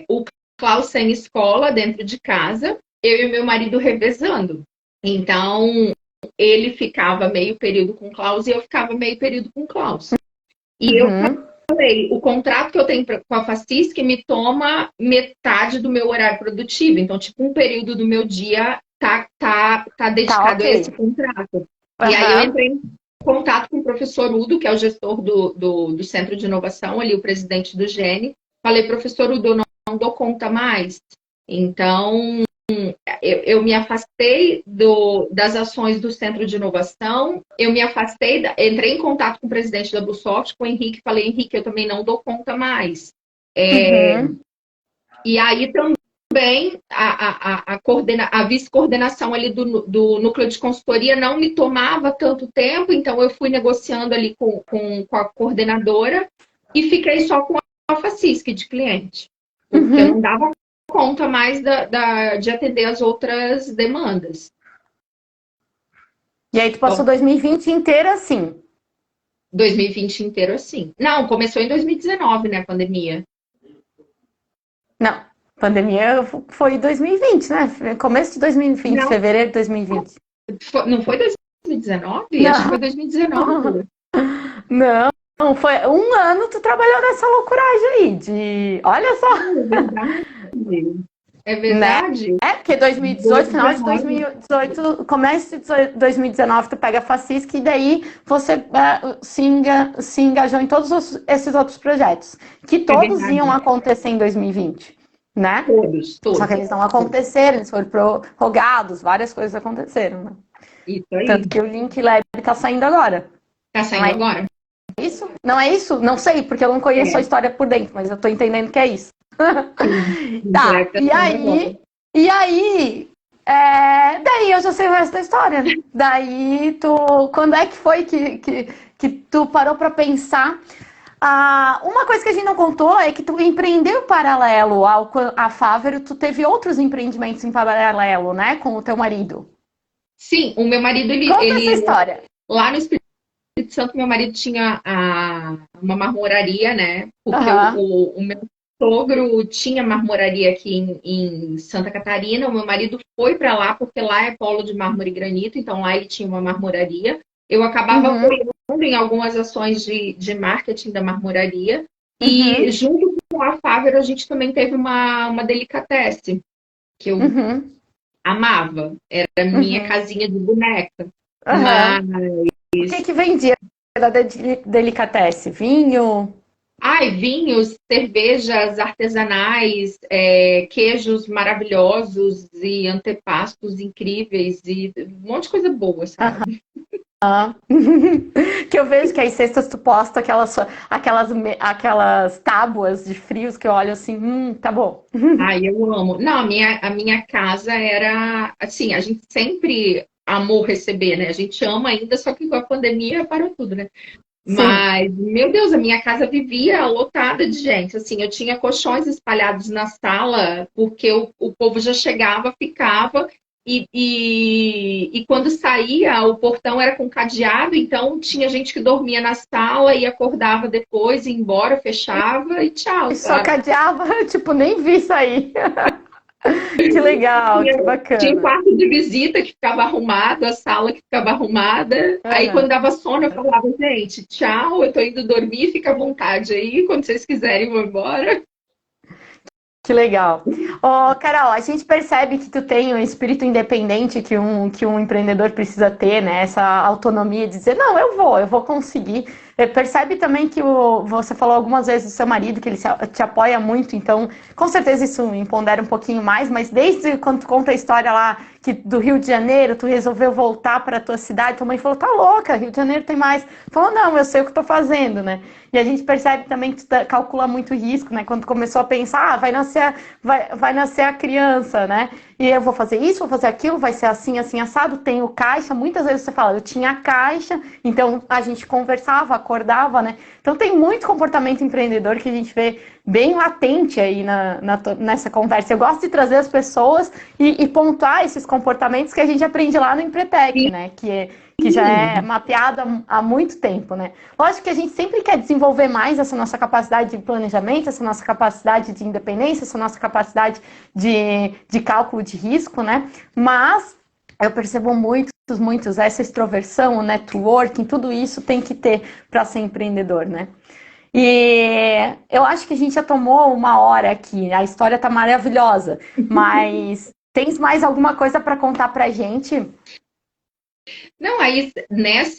o Klaus sem escola dentro de casa, eu e meu marido revezando. Então, ele ficava meio período com o Klaus e eu ficava meio período com o Klaus. E eu falei, o contrato que eu tenho com a Facisc me toma metade do meu horário produtivo. Então, tipo, um período do meu dia tá dedicado a esse contrato. E aí eu entrei em contato com o professor Udo, que é o gestor do Centro de Inovação, ali o presidente do Gene. Falei, professor Udo, eu não dou conta mais. Então, eu me afastei das ações do Centro de Inovação, eu me afastei, entrei em contato com o presidente da Bluesoft, com o Henrique, falei, Henrique, eu também não dou conta mais. E aí também a vice-coordenação ali do núcleo de consultoria não me tomava tanto tempo, então eu fui negociando ali com a coordenadora e fiquei só com a Facisc de cliente, porque eu não dava conta mais de atender as outras demandas. E aí tu passou 2020 inteiro assim? 2020 inteiro assim. Não, começou em 2019, né, a pandemia. Não, pandemia foi 2020, né? Começo de 2020, não. Fevereiro de 2020. Não foi 2019? Não. Acho que foi 2019. Não, foi um ano tu trabalhou nessa loucuragem aí, olha só. É verdade? Né? Porque 2018, final de 2018, começo de 2019, tu pega a Facisc e daí você se engajou em todos esses outros projetos, que todos iam acontecer em 2020, né? Todos. Só que eles não aconteceram, eles foram prorrogados, várias coisas aconteceram, né? Isso aí. Tanto que o Link Lab tá saindo agora. Tá saindo agora? isso? Não é isso? Não sei, porque eu não conheço a história por dentro, mas eu tô entendendo que é isso. Tá, e aí, daí eu já sei o resto da história. Daí quando é que foi que tu parou pra pensar? Uma coisa que a gente não contou é que tu empreendeu paralelo à Fávero, tu teve outros empreendimentos em paralelo, né, com o teu marido. Sim, o meu marido, Conta essa história. lá no Espírito Santo, meu marido tinha uma marmoraria, né? Porque o meu sogro tinha marmoraria aqui em Santa Catarina. O meu marido foi para lá porque lá é polo de mármore e granito, então lá ele tinha uma marmoraria. Eu acabava apoiando em algumas ações de marketing da marmoraria. E junto com a Fávero, a gente também teve uma delicatessen, que eu amava. Era minha casinha de boneca. Mas... O que vendia da delicatessen? Vinho? Vinhos, cervejas artesanais, queijos maravilhosos e antepastos incríveis e um monte de coisa boa, sabe? Que eu vejo que as cestas tu posta aquelas tábuas de frios que eu olho assim, tá bom. Eu amo. Não, a minha casa era assim, a gente sempre amou receber, né? A gente ama ainda, só que com a pandemia parou tudo, né? Sim. Mas, meu Deus, a minha casa vivia lotada de gente. Assim, eu tinha colchões espalhados na sala, porque o povo já chegava, ficava, e quando saía, o portão era com cadeado, então tinha gente que dormia na sala e acordava depois, ia embora, fechava e tchau. E só cadeava, tipo, nem vi sair. Que legal, que bacana. Tinha quarto de visita que ficava arrumado, a sala que ficava arrumada. Aí, quando dava sono, eu falava, gente, tchau, eu tô indo dormir, fica à vontade aí. Quando vocês quiserem, vou embora. Que legal. Carol, a gente percebe que tu tem um espírito independente que um empreendedor precisa ter, né? Essa autonomia de dizer, não, eu vou conseguir. Percebe também que você falou algumas vezes do seu marido, que ele te apoia muito, então com certeza isso me empodera um pouquinho mais, mas desde quando tu conta a história lá do Rio de Janeiro, tu resolveu voltar para a tua cidade, tua mãe falou, tá louca, Rio de Janeiro tem mais. Falou, não, eu sei o que eu tô fazendo, né? E a gente percebe também que tu calcula muito risco, né? Quando tu começou a pensar, vai nascer a criança, né? E eu vou fazer isso, vou fazer aquilo, vai ser assim, assim, assado, tenho caixa. Muitas vezes você fala, eu tinha caixa, então a gente conversava, acordava, né? Então tem muito comportamento empreendedor que a gente vê bem latente aí nessa conversa. Eu gosto de trazer as pessoas e pontuar esses comportamentos que a gente aprende lá no Empretec, né? Que já é mapeado há muito tempo, né? Lógico que a gente sempre quer desenvolver mais essa nossa capacidade de planejamento, essa nossa capacidade de independência, essa nossa capacidade de cálculo de risco, né? Mas eu percebo muitos, essa extroversão, o networking, tudo isso tem que ter para ser empreendedor, né? E eu acho que a gente já tomou uma hora aqui, a história tá maravilhosa, mas tens mais alguma coisa para contar pra gente? Não, aí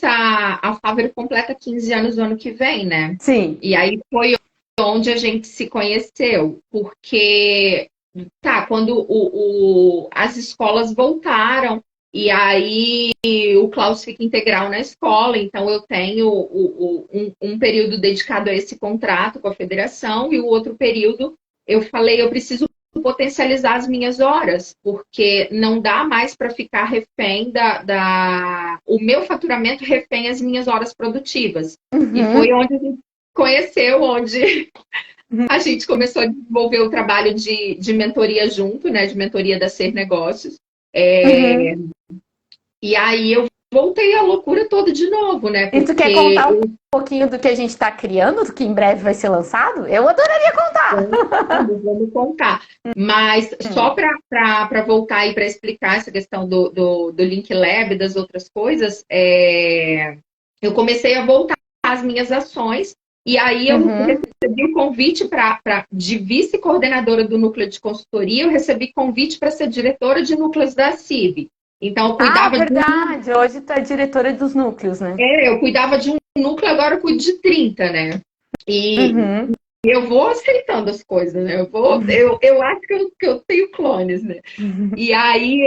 a Fávero completa 15 anos no ano que vem, né? Sim. E aí foi onde a gente se conheceu, porque quando as escolas voltaram, e aí o Klaus fica integral na escola, então eu tenho um período dedicado a esse contrato com a federação, e o outro período eu falei, eu preciso potencializar as minhas horas, porque não dá mais para ficar refém o meu faturamento refém as minhas horas produtivas. E foi onde a gente conheceu, onde a gente começou a desenvolver o trabalho de mentoria junto, né? De mentoria da Ser Negócios. E aí eu voltei à loucura toda de novo, né? Porque... E tu quer contar um pouquinho do que a gente está criando, do que em breve vai ser lançado? Eu adoraria contar! Vamos contar. Mas só para voltar aí para explicar essa questão do Link Lab e das outras coisas, eu comecei a voltar às minhas ações. E aí eu recebi o convite de vice-coordenadora do núcleo de consultoria, eu recebi convite para ser diretora de núcleos da CIB. Então eu cuidava verdade! Hoje tu é diretora dos núcleos, né? Eu cuidava de um núcleo, agora eu cuido de 30, né? eu vou aceitando as coisas, né? Eu acho que eu tenho clones, né? E aí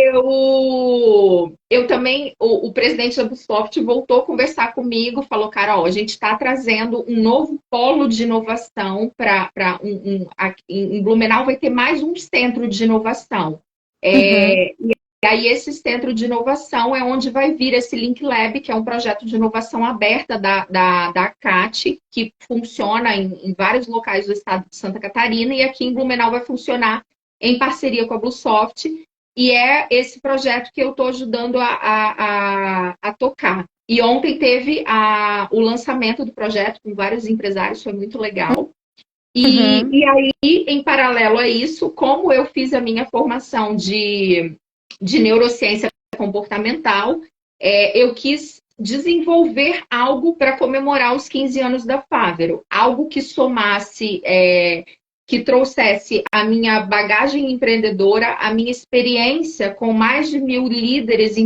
eu também, o presidente da Ubisoft voltou a conversar comigo, falou, Carol, a gente está trazendo um novo polo de inovação para aqui em Blumenau vai ter mais um centro de inovação. E aí esse centro de inovação é onde vai vir esse Link Lab, que é um projeto de inovação aberta da CAT, que funciona em vários locais do estado de Santa Catarina, e aqui em Blumenau vai funcionar em parceria com a Bluesoft, e é esse projeto que eu estou ajudando a tocar. E ontem teve o lançamento do projeto com vários empresários, foi muito legal. E aí, em paralelo a isso, como eu fiz a minha formação de neurociência comportamental, eu quis desenvolver algo para comemorar os 15 anos da Fávero, algo que somasse, que trouxesse a minha bagagem empreendedora, a minha experiência com mais de 1.000 líderes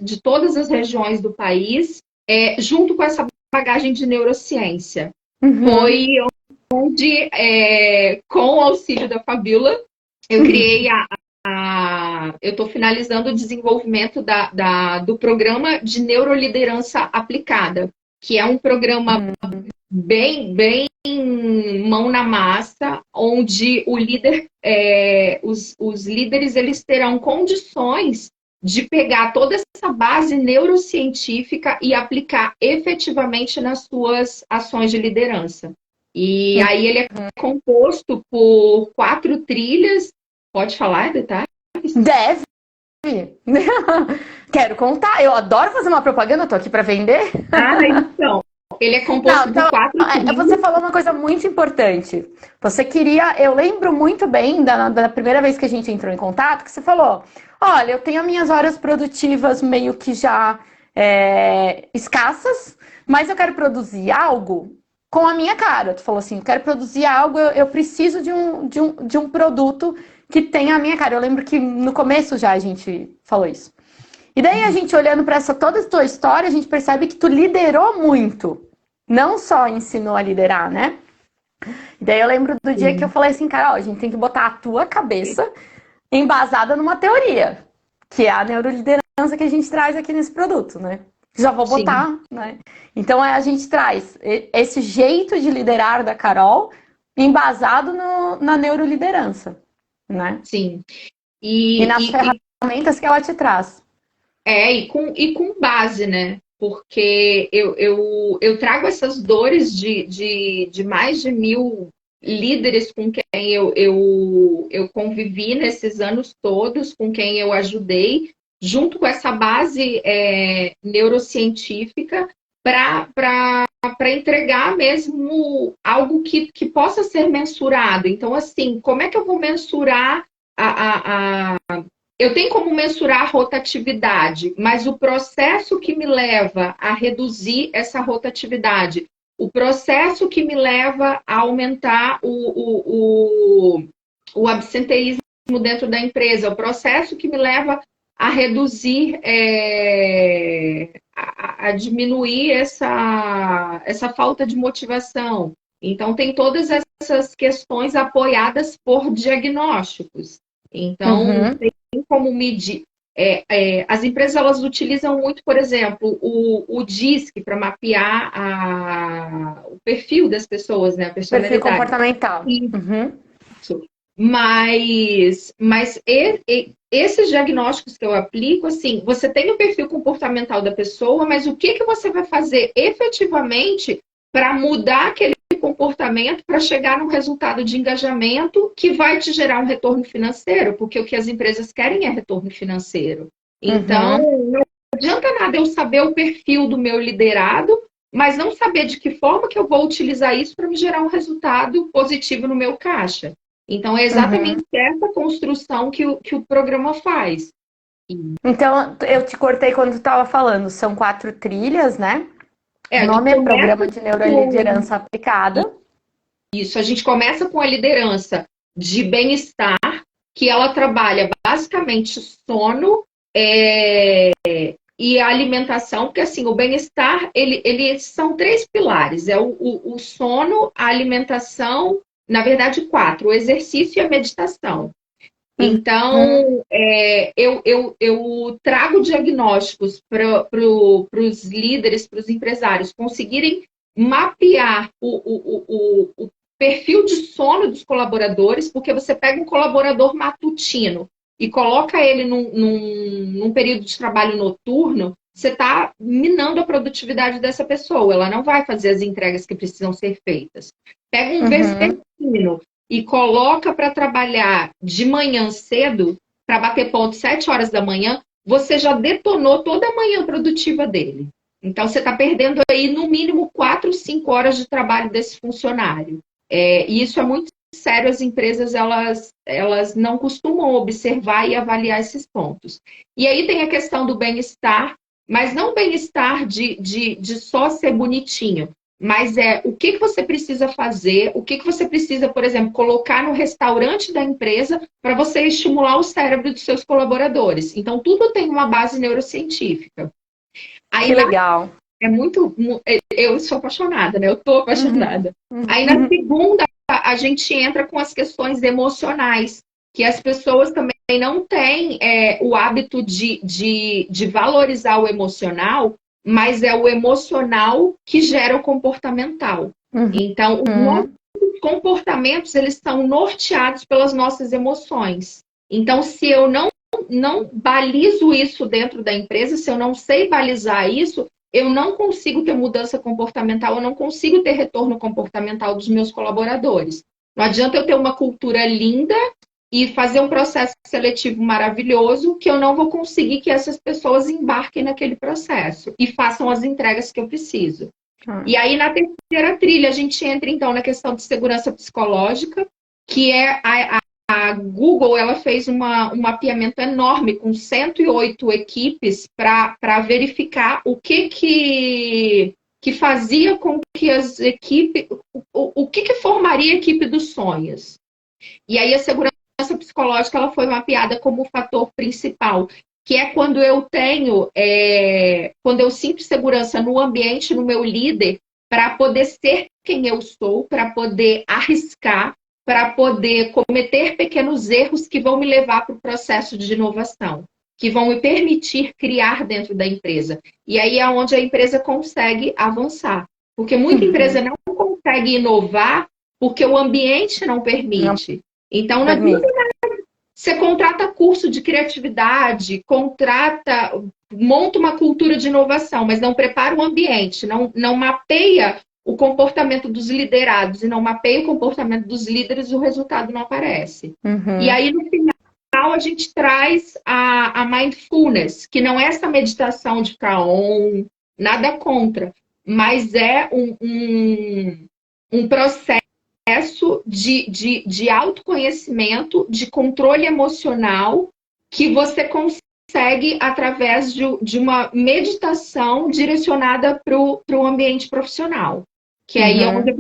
de todas as regiões do país, junto com essa bagagem de neurociência. Foi onde, com o auxílio da Fabiola, eu criei eu estou finalizando o desenvolvimento do programa de neuroliderança aplicada, que é um programa bem mão na massa, onde o líder, os líderes eles terão condições de pegar toda essa base neurocientífica e aplicar efetivamente nas suas ações de liderança. E aí ele é composto por 4 trilhas. Pode falar detalhes? Deve. Quero contar. Eu adoro fazer uma propaganda, tô aqui para vender. Então. Ele é composto por 4 trilhas. Você falou uma coisa muito importante. Você queria... Eu lembro muito bem da primeira vez que a gente entrou em contato, que você falou, olha, eu tenho as minhas horas produtivas meio que já escassas, mas eu quero produzir algo com a minha cara. Tu falou assim, eu quero produzir algo, eu preciso de um produto que tenha a minha cara. Eu lembro que no começo já a gente falou isso. E daí a gente olhando para toda a tua história, a gente percebe que tu liderou muito. Não só ensinou a liderar, né? E daí eu lembro do dia que eu falei assim, Carol, a gente tem que botar a tua cabeça embasada numa teoria, que é a neuroliderança que a gente traz aqui nesse produto, né? Já vou botar, né? Então a gente traz esse jeito de liderar da Carol embasado na neuroliderança, né? Sim. E nas ferramentas que ela te traz. E com base, né? Porque eu trago essas dores de mais de 1.000 líderes com quem eu convivi nesses anos todos, com quem eu ajudei, junto com essa base neurocientífica, para entregar mesmo algo que possa ser mensurado. Então, assim, como é que eu vou mensurar eu tenho como mensurar a rotatividade, mas o processo que me leva a reduzir essa rotatividade, o processo que me leva a aumentar o absenteísmo dentro da empresa, o processo que me leva a reduzir, a diminuir essa falta de motivação. Então, tem todas essas questões apoiadas por diagnósticos. Então, tem como medir. As empresas elas utilizam muito, por exemplo, o DISC para mapear o perfil das pessoas, né? A personalidade. Perfil comportamental. Mas esses diagnósticos que eu aplico, assim, você tem o perfil comportamental da pessoa, mas o que você vai fazer efetivamente para mudar aquele comportamento para chegar num resultado de engajamento que vai te gerar um retorno financeiro, porque o que as empresas querem é retorno financeiro. Então, não adianta nada eu saber o perfil do meu liderado, mas não saber de que forma que eu vou utilizar isso para me gerar um resultado positivo no meu caixa. Então, é exatamente essa construção que o programa faz. Então, eu te cortei quando tu estava falando, são 4 trilhas, né? O nome é Programa de Neuroliderança Aplicada. Isso, a gente começa com a liderança de bem-estar, que ela trabalha basicamente sono e a alimentação, porque assim, o bem-estar, ele são 3 pilares, é o sono, a alimentação na verdade, 4, o exercício e a meditação. Então, eu trago diagnósticos para os líderes, para os empresários conseguirem mapear o perfil de sono dos colaboradores, porque você pega um colaborador matutino e coloca ele num período de trabalho noturno, você está minando a produtividade dessa pessoa, ela não vai fazer as entregas que precisam ser feitas. Pega um vespertino e coloca para trabalhar de manhã cedo, para bater ponto 7 horas da manhã, você já detonou toda a manhã produtiva dele. Então, você está perdendo aí, no mínimo, 4, 5 horas de trabalho desse funcionário. E isso é muito sério, as empresas elas não costumam observar e avaliar esses pontos. E aí tem a questão do bem-estar, mas não bem-estar de só ser bonitinho, mas o que você precisa fazer, o que você precisa, por exemplo, colocar no restaurante da empresa para você estimular o cérebro dos seus colaboradores. Então, tudo tem uma base neurocientífica. Aí, que legal. Eu sou apaixonada, né? Eu tô apaixonada. Aí, na segunda, a gente entra com as questões emocionais, que as pessoas também não têm o hábito de valorizar o emocional, mas é o emocional que gera o comportamental. Então, os nossos comportamentos, eles são norteados pelas nossas emoções. Então, se eu não balizo isso dentro da empresa, se eu não sei balizar isso, eu não consigo ter mudança comportamental, eu não consigo ter retorno comportamental dos meus colaboradores. Não adianta eu ter uma cultura linda e fazer um processo seletivo maravilhoso que eu não vou conseguir que essas pessoas embarquem naquele processo e façam as entregas que eu preciso. E aí, na terceira trilha, a gente entra, então, na questão de segurança psicológica, que é a Google, ela fez um mapeamento enorme com 108 equipes para verificar o que fazia com que as equipes... O que formaria a equipe dos sonhos. E aí a segurança psicológica ela foi mapeada como o fator principal, que é quando eu tenho... quando eu sinto segurança no ambiente, no meu líder, para poder ser quem eu sou, para poder arriscar, para poder cometer pequenos erros que vão me levar para o processo de inovação, que vão me permitir criar dentro da empresa. E aí é onde a empresa consegue avançar. Porque muita empresa não consegue inovar porque o ambiente não permite. Então, você contrata curso de criatividade, monta uma cultura de inovação, mas não prepara o ambiente, não mapeia o comportamento dos liderados e não mapeia o comportamento dos líderes, o resultado não aparece. E aí, no final, a gente traz a mindfulness, que não é essa meditação de ficar on, nada contra, mas é um processo de autoconhecimento, de controle emocional, que você consegue através de uma meditação direcionada para o ambiente profissional. Que aí é onde a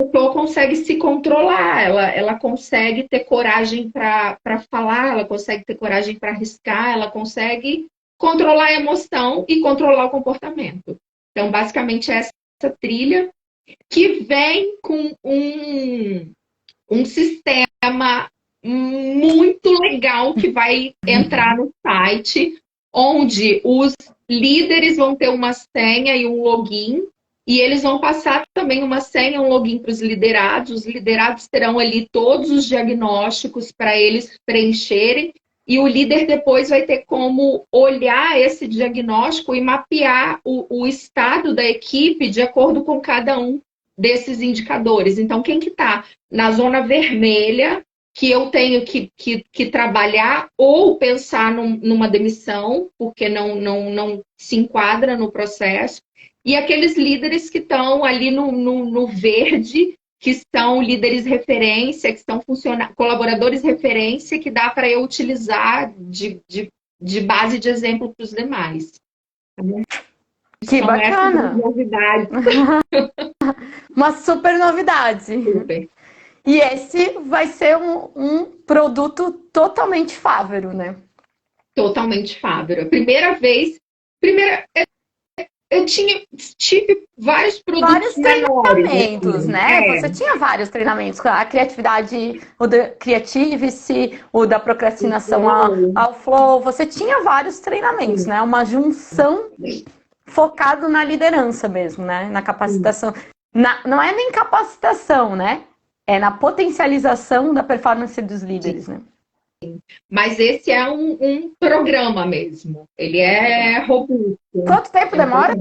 pessoa consegue se controlar, ela consegue ter coragem para falar, ela consegue ter coragem para arriscar, ela consegue controlar a emoção e controlar o comportamento. Então, basicamente, essa trilha que vem com um sistema muito legal que vai entrar no site, onde os líderes vão ter uma senha e um login, e eles vão passar também uma senha e um login para os liderados. Os liderados terão ali todos os diagnósticos para eles preencherem, e o líder depois vai ter como olhar esse diagnóstico e mapear o estado da equipe de acordo com cada um desses indicadores. Então, quem que está na zona vermelha, que eu tenho que trabalhar ou pensar numa demissão, porque não se enquadra no processo, e aqueles líderes que estão ali no verde, que são líderes referência, que são colaboradores referência, que dá para eu utilizar de base de exemplo para os demais. Que bacana! Novidades. Uma super novidade. Super. E esse vai ser um produto totalmente fávero, né? Totalmente fávero. Eu tive vários produtos Vários menores, treinamentos, assim. né? Você tinha vários treinamentos, a criatividade, o da Creativity, o da procrastinação ao flow, você tinha vários treinamentos, né? Uma junção focado na liderança mesmo, né? Na capacitação. Não é nem capacitação, né? É na potencialização da performance dos líderes, né? Mas esse é um programa mesmo. Ele é robusto. Quanto tempo demora?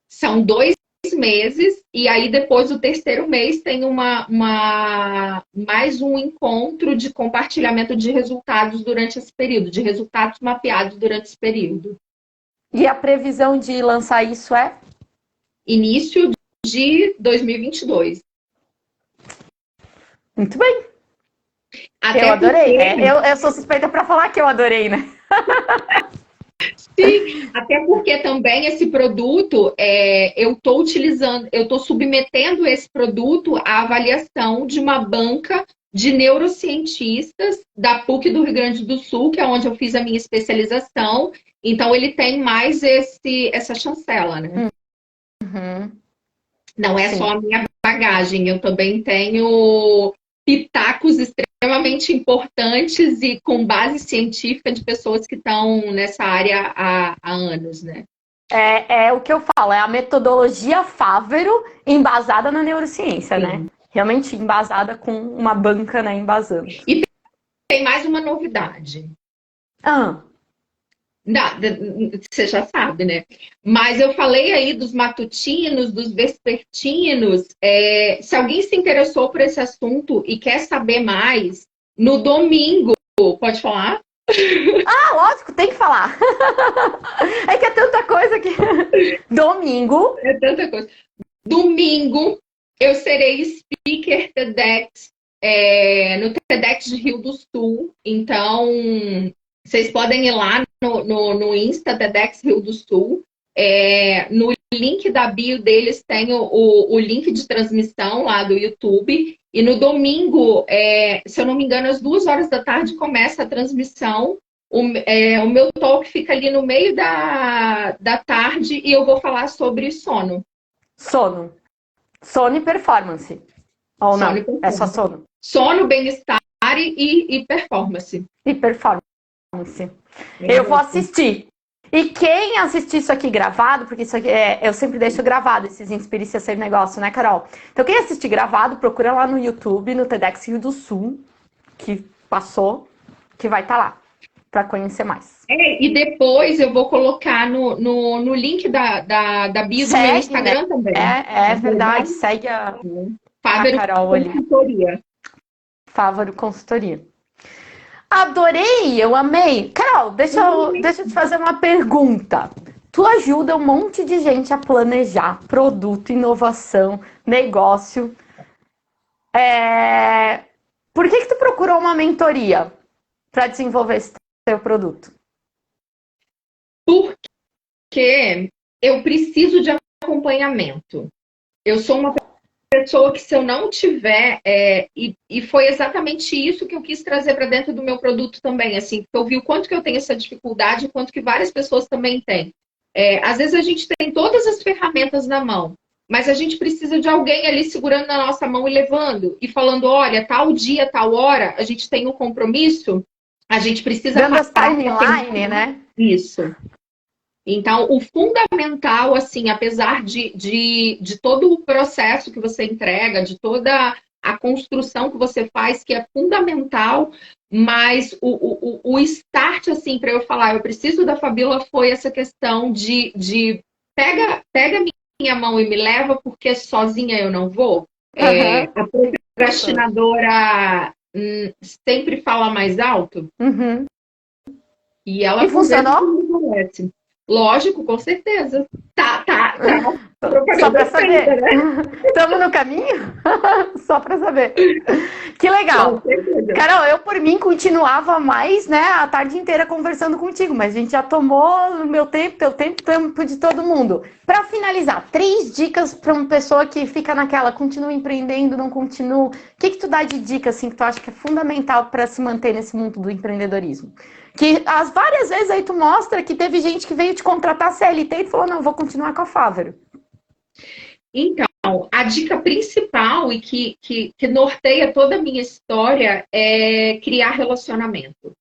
São 2 meses, e aí depois do terceiro mês tem mais um encontro de compartilhamento de resultados durante esse período, de resultados mapeados durante esse período. E a previsão de lançar isso é? Início de 2022. Muito bem. Até eu adorei. porque... Eu sou suspeita para falar que eu adorei, né? Sim, até porque também esse produto, eu estou submetendo esse produto à avaliação de uma banca de neurocientistas da PUC do Rio Grande do Sul, que é onde eu fiz a minha especialização. Então, ele tem mais essa chancela, né? Uhum. Não é só a minha bagagem, eu também tenho pitacos extremamente importantes e com base científica de pessoas que estão nessa área há anos, né? É o que eu falo, é a metodologia Fávero embasada na neurociência, né? Realmente embasada com uma banca, né, embasando. E tem mais uma novidade. Você já sabe, né? Mas eu falei aí dos matutinos, dos vespertinos. Se alguém se interessou por esse assunto e quer saber mais, no domingo, pode falar? Lógico, tem que falar. É que é tanta coisa que... Domingo. É tanta coisa. Domingo, eu serei speaker TEDx, no TEDx de Rio do Sul. Então, vocês podem ir lá no Insta TEDx Rio do Sul. No link da bio deles tem o link de transmissão lá do YouTube. E no domingo, se eu não me engano, às 2 horas da tarde começa a transmissão. O meu talk fica ali no meio da tarde e eu vou falar sobre sono. Sono e performance. Ou não? É só sono. Sono, bem-estar e performance. E performance. Eu vou assistir. E quem assistir isso aqui gravado, porque isso aqui eu sempre deixo gravado esses Inspire-se a Ser Negócio, né, Carol? Então quem assistir gravado, procura lá no YouTube, no TEDx Rio do Sul, que passou, que vai estar lá, para conhecer mais. E depois eu vou colocar no link da bio do meu Instagram, né? Também. É verdade, segue a Carol Consultoria. Fávero Consultoria. Adorei, eu amei. Carol, deixa eu te fazer uma pergunta. Tu ajuda um monte de gente a planejar produto, inovação, negócio. Por que tu procurou uma mentoria para desenvolver esse teu produto? Porque eu preciso de acompanhamento. Eu sou uma pessoa que, se eu não tiver, e foi exatamente isso que eu quis trazer para dentro do meu produto também, assim, porque eu vi o quanto que eu tenho essa dificuldade, o quanto que várias pessoas também têm. Às vezes a gente tem todas as ferramentas na mão, mas a gente precisa de alguém ali segurando na nossa mão e levando, e falando, olha, tal dia, tal hora, a gente tem um compromisso, a gente precisa... Dando as timeline, né? Isso. Então, o fundamental, assim, apesar de todo o processo que você entrega, de toda a construção que você faz, que é fundamental, mas o start, assim, para eu falar, eu preciso da Fabíola, foi essa questão de pega minha mão e me leva, porque sozinha eu não vou. A procrastinadora sempre fala mais alto. Uhum. E ela funcionou? Lógico, com certeza. Tá. Só pra Propaganda saber. feita, né? Estamos no caminho? Só pra saber. Que legal. Com certeza. Carol, eu por mim continuava mais, né, a tarde inteira conversando contigo, mas a gente já tomou o meu tempo, teu tempo de todo mundo. Pra finalizar, 3 dicas pra uma pessoa que fica naquela, continua empreendendo, não continua. O que tu dá de dica, assim, que tu acha que é fundamental pra se manter nesse mundo do empreendedorismo? Que as várias vezes aí tu mostra que teve gente que veio te contratar CLT e tu falou, não, vou continuar com a Fávero. Então, a dica principal e que norteia toda a minha história é criar relacionamento.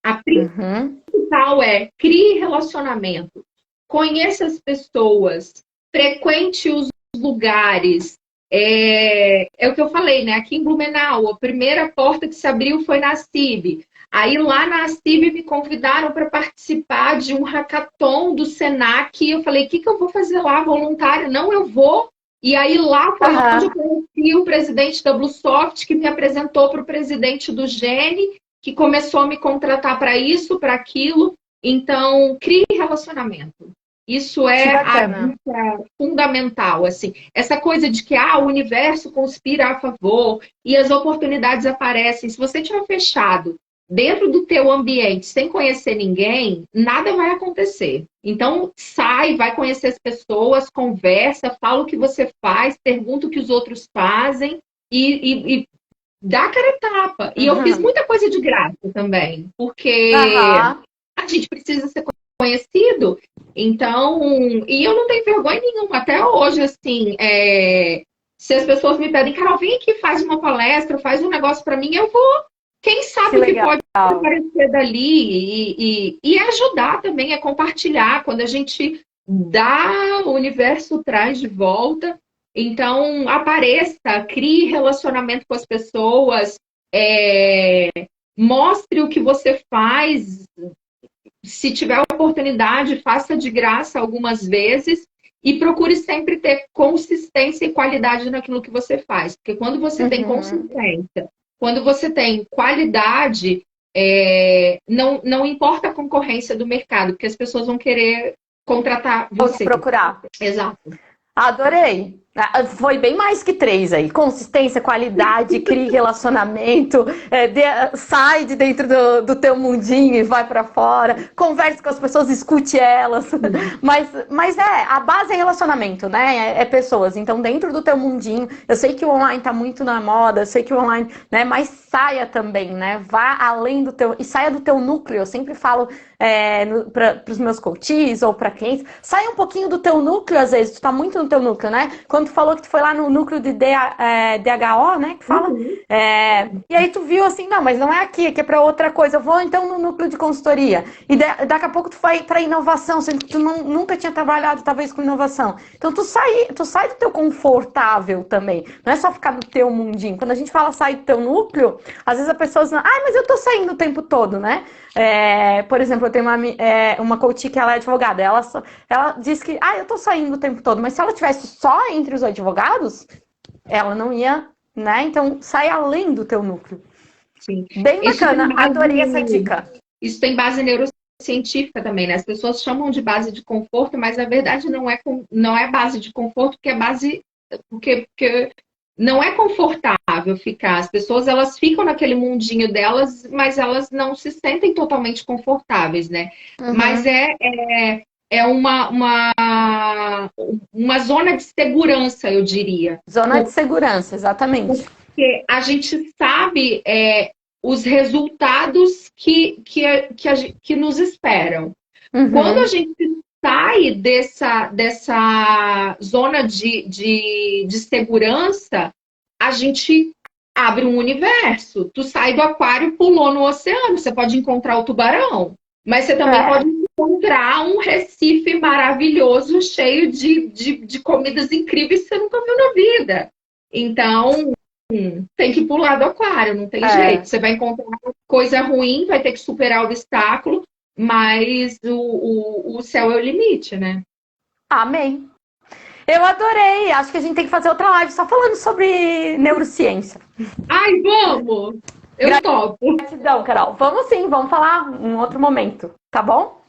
A principal é crie relacionamento, conheça as pessoas, frequente os lugares. É o que eu falei, né? Aqui em Blumenau, a primeira porta que se abriu foi na CIB. Aí lá na CIB me convidaram para participar de um hackathon do Senac. Eu falei, o que eu vou fazer lá, voluntário? Não, eu vou. E aí lá foi onde eu conheci o presidente da Bluesoft, que me apresentou para o presidente do Gene, que começou a me contratar para isso, para aquilo. Então, crie relacionamento. Isso é a dica fundamental, assim. Essa coisa de que o universo conspira a favor e as oportunidades aparecem. Se você estiver fechado dentro do teu ambiente, sem conhecer ninguém, nada vai acontecer. Então, sai, vai conhecer as pessoas, conversa, fala o que você faz, pergunta o que os outros fazem e dá a cara a tapa. E eu fiz muita coisa de graça também, porque a gente precisa ser conhecido. Então, e eu não tenho vergonha nenhuma, até hoje, assim, se as pessoas me pedem, Carol, vem aqui, faz uma palestra, faz um negócio para mim, eu vou. Quem sabe o que pode aparecer dali e ajudar também, é compartilhar. Quando a gente dá, o universo traz de volta. Então, apareça, crie relacionamento com as pessoas, mostre o que você faz. Se tiver oportunidade, faça de graça algumas vezes e procure sempre ter consistência e qualidade naquilo que você faz. Porque quando você tem consistência, quando você tem qualidade, não importa a concorrência do mercado, porque as pessoas vão querer contratar você. Vou procurar. Exato. Adorei. Foi bem mais que 3 aí. Consistência, qualidade, crie relacionamento, sai de dentro do teu mundinho e vai pra fora, converse com as pessoas, escute elas. Mas a base é relacionamento, né? É pessoas. Então, dentro do teu mundinho, eu sei que o online tá muito na moda, eu sei que o online, né? Mas saia também, né? Vá além do teu... E saia do teu núcleo. Eu sempre falo para os meus coaches ou para clientes, saia um pouquinho do teu núcleo, às vezes, tu tá muito no teu núcleo, né? Quando tu falou que tu foi lá no núcleo de DHO, né? Que fala. E aí tu viu assim, não, mas não é aqui é para outra coisa. Eu vou então no núcleo de consultoria. E daqui a pouco tu vai para inovação, sendo que tu nunca tinha trabalhado, talvez, com inovação. Então tu sai do teu confortável também. Não é só ficar no teu mundinho. Quando a gente fala sair do teu núcleo, às vezes a pessoa diz, mas eu tô saindo o tempo todo, né? Por exemplo, eu tenho uma coach que ela é advogada. Ela diz que, eu tô saindo o tempo todo. Mas se ela tivesse só entre os advogados, ela não ia, né? Então, sai além do teu núcleo. Sim. Bem bacana, adorei essa dica. Isso tem base neurocientífica também, né? As pessoas chamam de base de conforto, mas na verdade não é base de conforto, porque é base... Porque não é confortável ficar. As pessoas, elas ficam naquele mundinho delas, mas elas não se sentem totalmente confortáveis, né? Mas é uma zona de segurança, eu diria. Zona de segurança, exatamente. Porque a gente sabe os resultados que nos esperam. Quando a gente sai dessa zona de segurança, a gente abre um universo. Tu sai do aquário, pulou no oceano, você pode encontrar o tubarão, mas você também pode encontrar um Recife maravilhoso, cheio de comidas incríveis que você nunca viu na vida. Então, tem que pular do aquário, não tem jeito. Você vai encontrar coisa ruim, vai ter que superar o obstáculo, mas o céu é o limite, né? Amém. Eu adorei. Acho que a gente tem que fazer outra live só falando sobre neurociência. Ai, vamos! Eu topo. Gratidão, Carol. Vamos sim, vamos falar em outro momento, tá bom?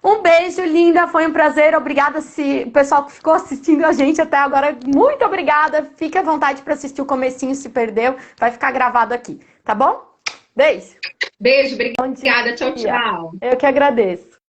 Um beijo, linda. Foi um prazer. Obrigada o pessoal que ficou assistindo a gente até agora. Muito obrigada. Fique à vontade para assistir o comecinho se perdeu. Vai ficar gravado aqui, tá bom? Beijo. Beijo, obrigada. Tchau, tchau. Eu que agradeço.